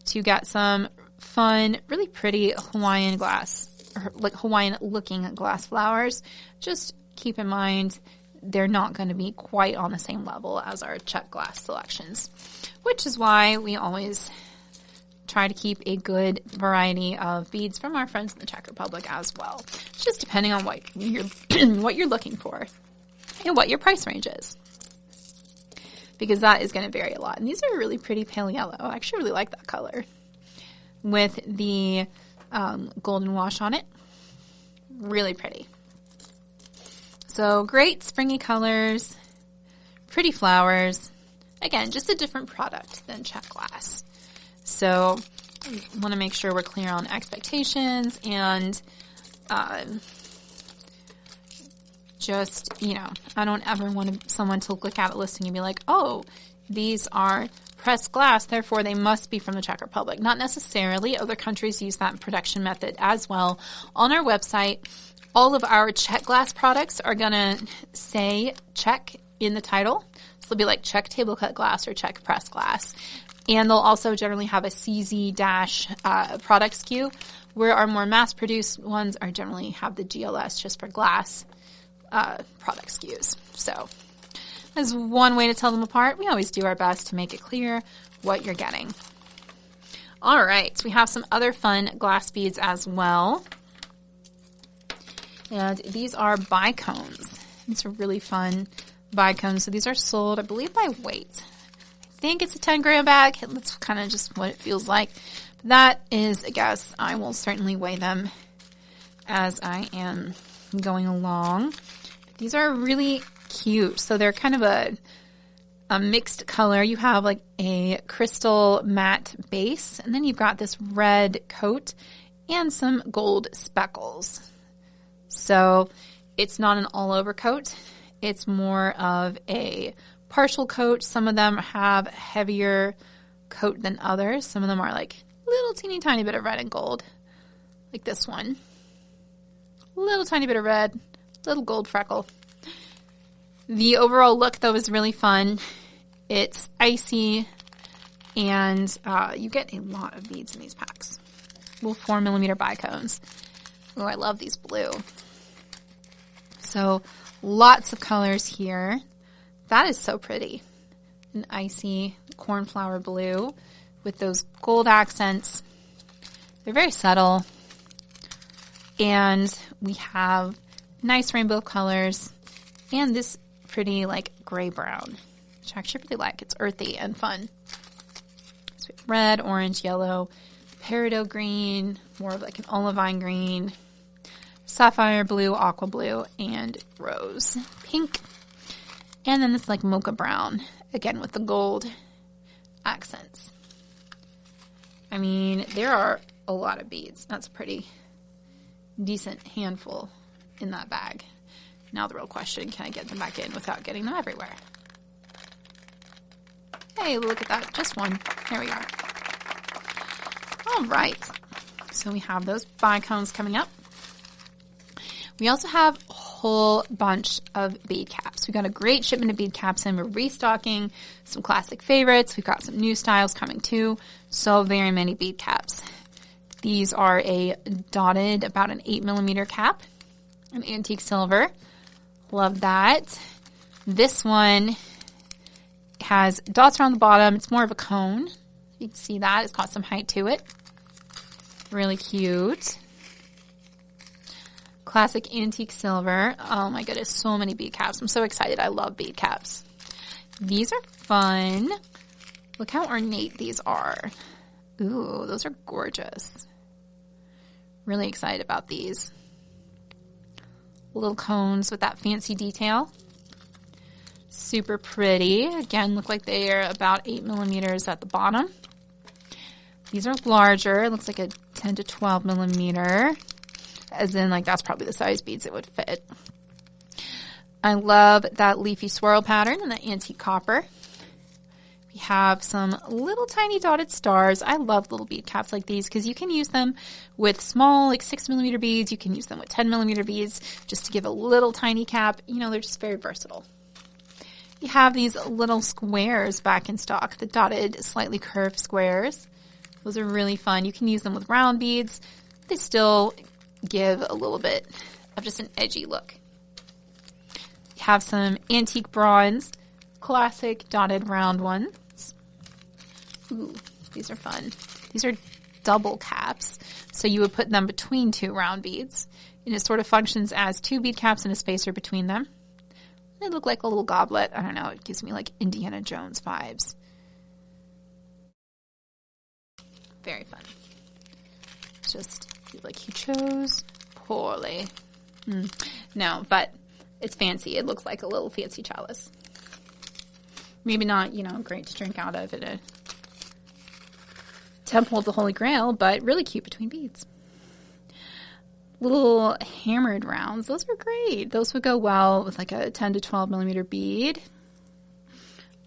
to get some fun, really pretty Hawaiian glass, or like Hawaiian looking glass flowers. Just keep in mind they're not going to be quite on the same level as our check glass selections, which is why we always try to keep a good variety of beads from our friends in the Czech Republic as well, just depending on what you're what you're looking for and what your price range is, because that is going to vary a lot. And these are a really pretty pale yellow. I actually really like that color with the golden wash on it. Really pretty. So great springy colors, pretty flowers. Again, just a different product than check glass. So I want to make sure we're clear on expectations and just, I don't ever want someone to look at a listing and be like, oh, these are pressed glass, therefore they must be from the Czech Republic. Not necessarily. Other countries use that production method as well. On our website, all of our check glass products are going to say Czech in the title. So they'll be like Czech table cut glass or Czech pressed glass. And they'll also generally have a CZ product SKU, where our more mass-produced ones are generally have the GLS just for glass product SKUs. So that's one way to tell them apart. We always do our best to make it clear what you're getting. All right, we have some other fun glass beads as well. And these are bicones. These are really fun bicones. So these are sold, I believe, by weight. I think it's a 10-gram bag. That's kind of just what it feels like. But that is a guess. I will certainly weigh them as I am going along. These are really cute. So they're kind of a mixed color. You have like a crystal matte base, and then you've got this red coat and some gold speckles. So it's not an all-over coat. It's more of a partial coat. Some of them have heavier coat than others. Some of them are like little teeny tiny bit of red and gold, like this one. Little tiny bit of red, little gold freckle. The overall look, though, is really fun. It's icy, and you get a lot of beads in these packs. Little 4mm bicones. Oh, I love these blue. So lots of colors here. That is so pretty. An icy cornflower blue with those gold accents. They're very subtle. And we have nice rainbow colors and this pretty like gray-brown, which I actually really like. It's earthy and fun. So we have red, orange, yellow, peridot green, more of like an olivine green, sapphire blue, aqua blue, and rose pink. And then this like mocha brown, again with the gold accents. I mean, there are a lot of beads. That's a pretty decent handful in that bag. Now the real question, can I get them back in without getting them everywhere? Hey, look at that. Just one. There we are. All right. So we have those bicones coming up. We also have a whole bunch of bead caps. We got a great shipment of bead caps and we're restocking some classic favorites. We've got some new styles coming too. So very many bead caps. These are a dotted, about an 8mm cap, an antique silver. Love that. This one has dots around the bottom. It's more of a cone. You can see that. It's got some height to it. Really cute. Classic antique silver. Oh my goodness, so many bead caps. I'm so excited. I love bead caps. These are fun. Look how ornate these are. Ooh, those are gorgeous. Really excited about these. Little cones with that fancy detail. Super pretty. Again, look like they are about 8mm at the bottom. These are larger. It looks like a 10 to 12mm. As in, like, that's probably the size beads it would fit. I love that leafy swirl pattern and the antique copper. We have some little tiny dotted stars. I love little bead caps like these because you can use them with small, like 6mm beads. You can use them with 10mm beads just to give a little tiny cap. You know, they're just very versatile. You have these little squares back in stock, the dotted, slightly curved squares. Those are really fun. You can use them with round beads. They still give a little bit of just an edgy look. You have some antique bronze, classic dotted round ones. Ooh, these are fun. These are double caps, so you would put them between two round beads, and it sort of functions as two bead caps and a spacer between them. They look like a little goblet. I don't know. It gives me like Indiana Jones vibes. Very fun. Just like he chose poorly. No, but it's fancy. It looks like a little fancy chalice. Maybe not, you know, great to drink out of at a temple of the Holy Grail, but really cute between beads. Little hammered rounds. Those are great. Those would go well with like a 10 to 12mm bead.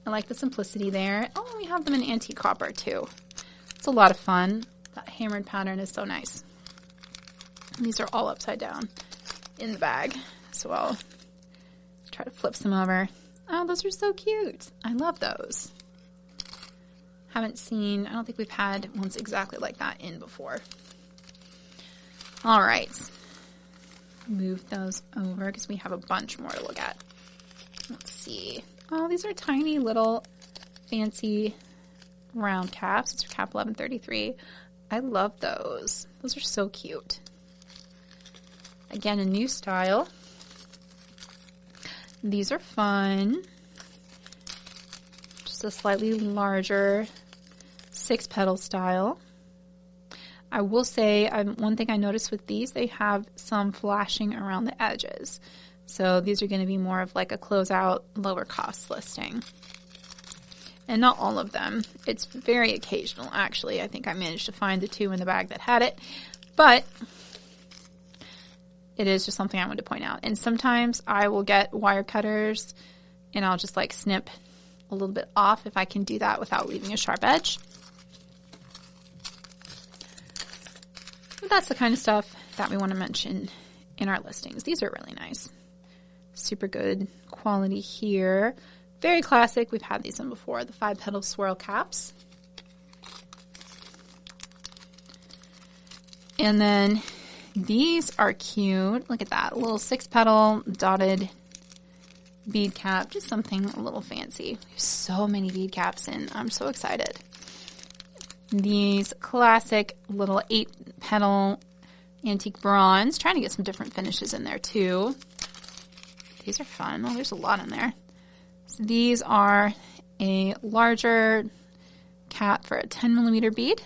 I like the simplicity there. Oh, we have them in antique copper too. It's a lot of fun. That hammered pattern is so nice. These are all upside down in the bag. So I'll try to flip some over. Oh, those are so cute. I love those. I don't think we've had ones exactly like that in before. All right. Move those over because we have a bunch more to look at. Let's see. Oh, these are tiny little fancy round caps. It's cap 1133. I love those. Those are so cute. Again, a new style. These are fun. Just a slightly larger 6-petal style. I will say one thing I noticed with these, they have some flashing around the edges. So these are going to be more of like a closeout, lower cost listing. And not all of them. It's very occasional, actually. I think I managed to find the 2 in the bag that had it. But it is just something I wanted to point out. And sometimes I will get wire cutters and I'll just like snip a little bit off if I can do that without leaving a sharp edge. But that's the kind of stuff that we want to mention in our listings. These are really nice. Super good quality here. Very classic. We've had these in before. The 5-petal swirl caps. And then these are cute. Look at that. A little 6-petal dotted bead cap. Just something a little fancy. There's so many bead caps in. I'm so excited. These classic little 8-petal antique bronze. Trying to get some different finishes in there too. These are fun. Oh, there's a lot in there. So these are a larger cap for a 10mm bead.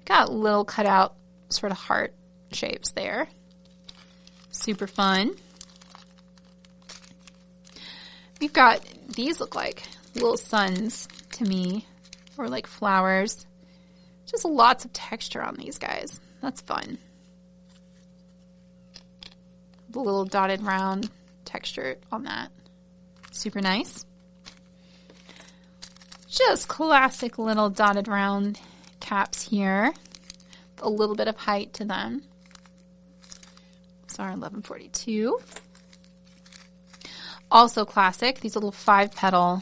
Got little cutout sort of heart shapes there. Super fun. We've got, these look like little suns to me, or like flowers. Just lots of texture on these guys. That's fun. The little dotted round texture on that. Super nice. Just classic little dotted round caps here. A little bit of height to them. It's our 1142. Also classic, these little 5-petal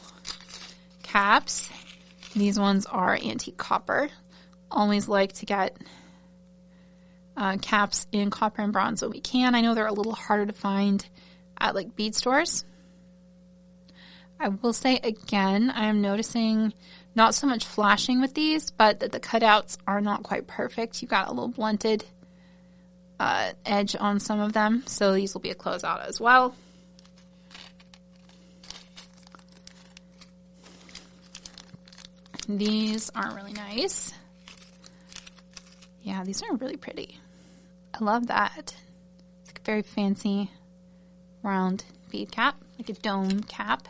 caps. These ones are antique copper. Always like to get caps in copper and bronze when we can. I know they're a little harder to find at like bead stores. I will say again, I am noticing not so much flashing with these, but that the cutouts are not quite perfect. You got a little blunted edge on some of them, so these will be a closeout as well. These are really nice. Yeah, these are really pretty. I love that. It's like a very fancy round bead cap, like a dome cap.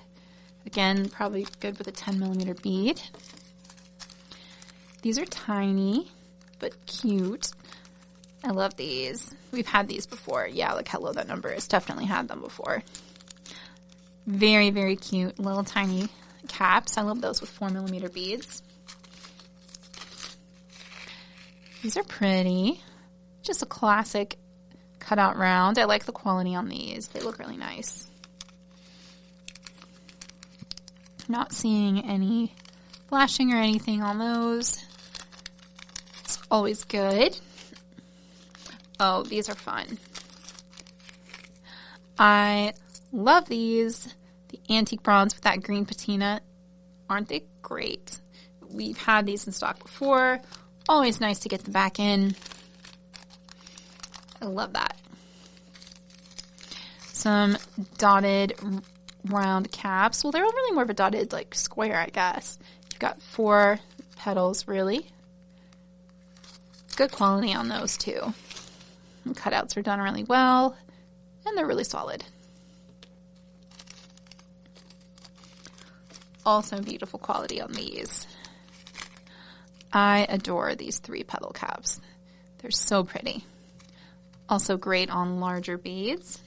Again, probably good with a 10mm bead. These are tiny, but cute. I love these. We've had these before. Yeah, look how low that number is. Definitely had them before. Very, very cute little tiny caps. I love those with 4mm beads. These are pretty. Just a classic cutout round. I like the quality on these. They look really nice. Not seeing any flashing or anything on those. It's always good. Oh, these are fun. I love these. The antique bronze with that green patina. Aren't they great? We've had these in stock before. Always nice to get them back in. I love that. Some dotted round caps. Well, they're really more of a dotted like square, I guess. You've got 4 petals, really. Good quality on those too. The cutouts are done really well, and they're really solid. Also beautiful quality on these. I adore these 3-petal caps. They're so pretty. Also great on larger beads.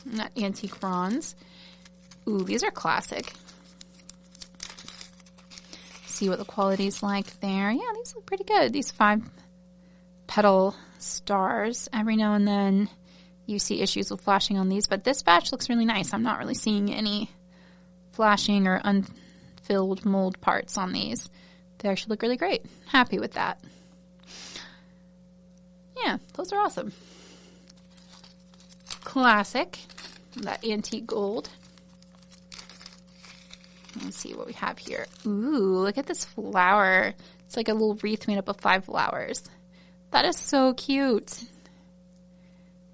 Not antique bronze. Ooh, these are classic. See what the quality's like there. Yeah, these look pretty good. These 5-petal stars. Every now and then you see issues with flashing on these, but this batch looks really nice. I'm not really seeing any flashing or unfilled mold parts on these. They actually look really great. Happy with that. Yeah, those are awesome. Classic. That antique gold. Let's see what we have here. Ooh, look at this flower. It's like a little wreath made up of 5 flowers. That is so cute.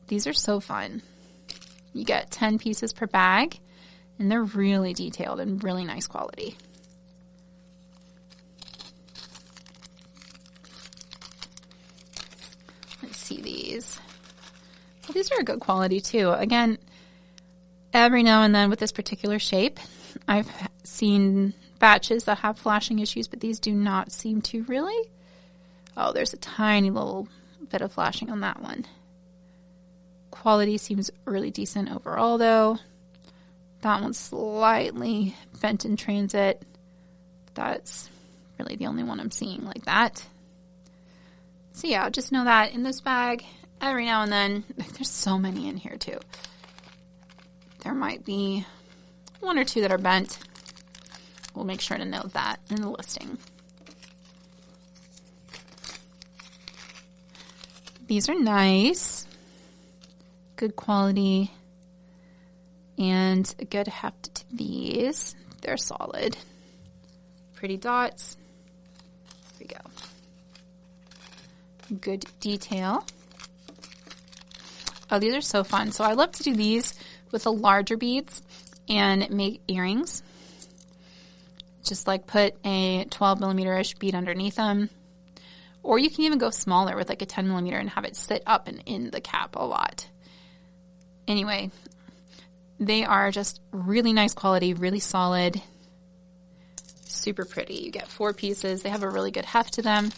These are so fun. You get 10 pieces per bag, and they're really detailed and really nice quality. Let's see these. Well, these are a good quality too. Again, every now and then with this particular shape, I've seen batches that have flashing issues, but these do not seem to really. Oh, there's a tiny little bit of flashing on that one. Quality seems really decent overall, though. That one's slightly bent in transit. That's really the only one I'm seeing like that. So yeah, just know that in this bag, every now and then, there's so many in here too. There might be 1 or 2 that are bent. We'll make sure to note that in the listing. These are nice. Good quality. And a good heft to these. They're solid. Pretty dots. Here we go. Good detail. Oh, these are so fun. So I love to do these with the larger beads and make earrings. Just like put a 12mm-ish bead underneath them. Or you can even go smaller with like a 10mm and have it sit up and in the cap a lot. Anyway, they are just really nice quality, really solid, super pretty. You get 4 pieces. They have a really good heft to them.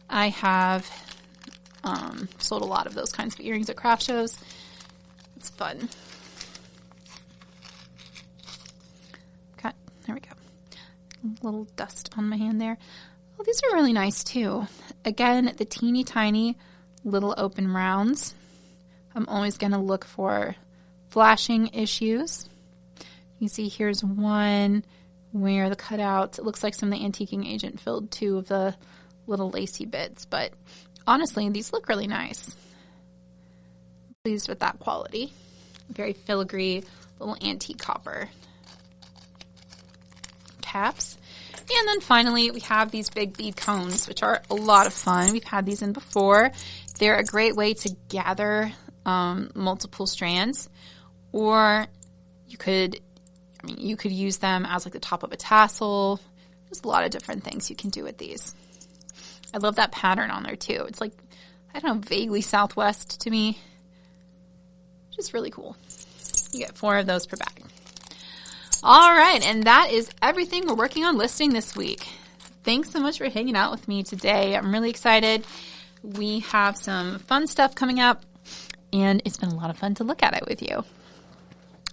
I have sold a lot of those kinds of earrings at craft shows. It's fun. A little dust on my hand there. Oh, these are really nice too. Again, the teeny tiny little open rounds. I'm always going to look for flashing issues. You see here's one where the cutouts, it looks like some of the antiquing agent filled 2 of the little lacy bits, but honestly, these look really nice. Pleased with that quality. Very filigree, little antique copper caps. And then finally, we have these big bead cones, which are a lot of fun. We've had these in before. They're a great way to gather multiple strands, or you could use them as like the top of a tassel. There's a lot of different things you can do with these. I love that pattern on there too. It's like, I don't know, vaguely Southwest to me. Just really cool. You get 4 of those per bag. All right, and that is everything we're working on listing this week. Thanks so much for hanging out with me today. I'm really excited. We have some fun stuff coming up, and it's been a lot of fun to look at it with you.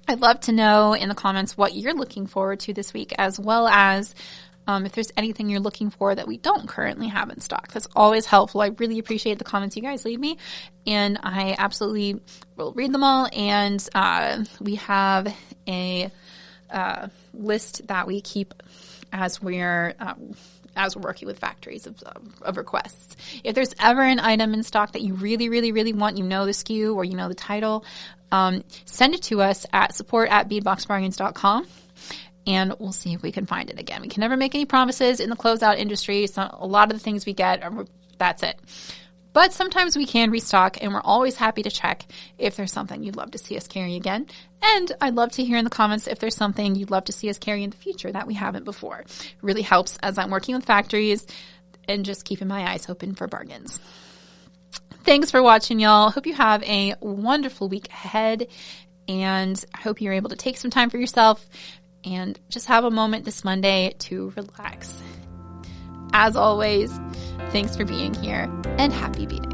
I'd love to know in the comments what you're looking forward to this week, as well as if there's anything you're looking for that we don't currently have in stock. That's always helpful. I really appreciate the comments you guys leave me, and I absolutely will read them all. And we have a list that we keep as we're working with factories of requests. If there's ever an item in stock that you really, really, really want, you know the SKU or you know the title, send it to us at support@beadboxbargains.com, and we'll see if we can find it. Again, we can never make any promises in the closeout industry. So a lot of the things we get, that's it. But sometimes we can restock, and we're always happy to check if there's something you'd love to see us carry again. And I'd love to hear in the comments if there's something you'd love to see us carry in the future that we haven't before. It really helps as I'm working with factories and just keeping my eyes open for bargains. Thanks for watching, y'all. Hope you have a wonderful week ahead, and I hope you're able to take some time for yourself and just have a moment this Monday to relax. As always, thanks for being here, and happy beading.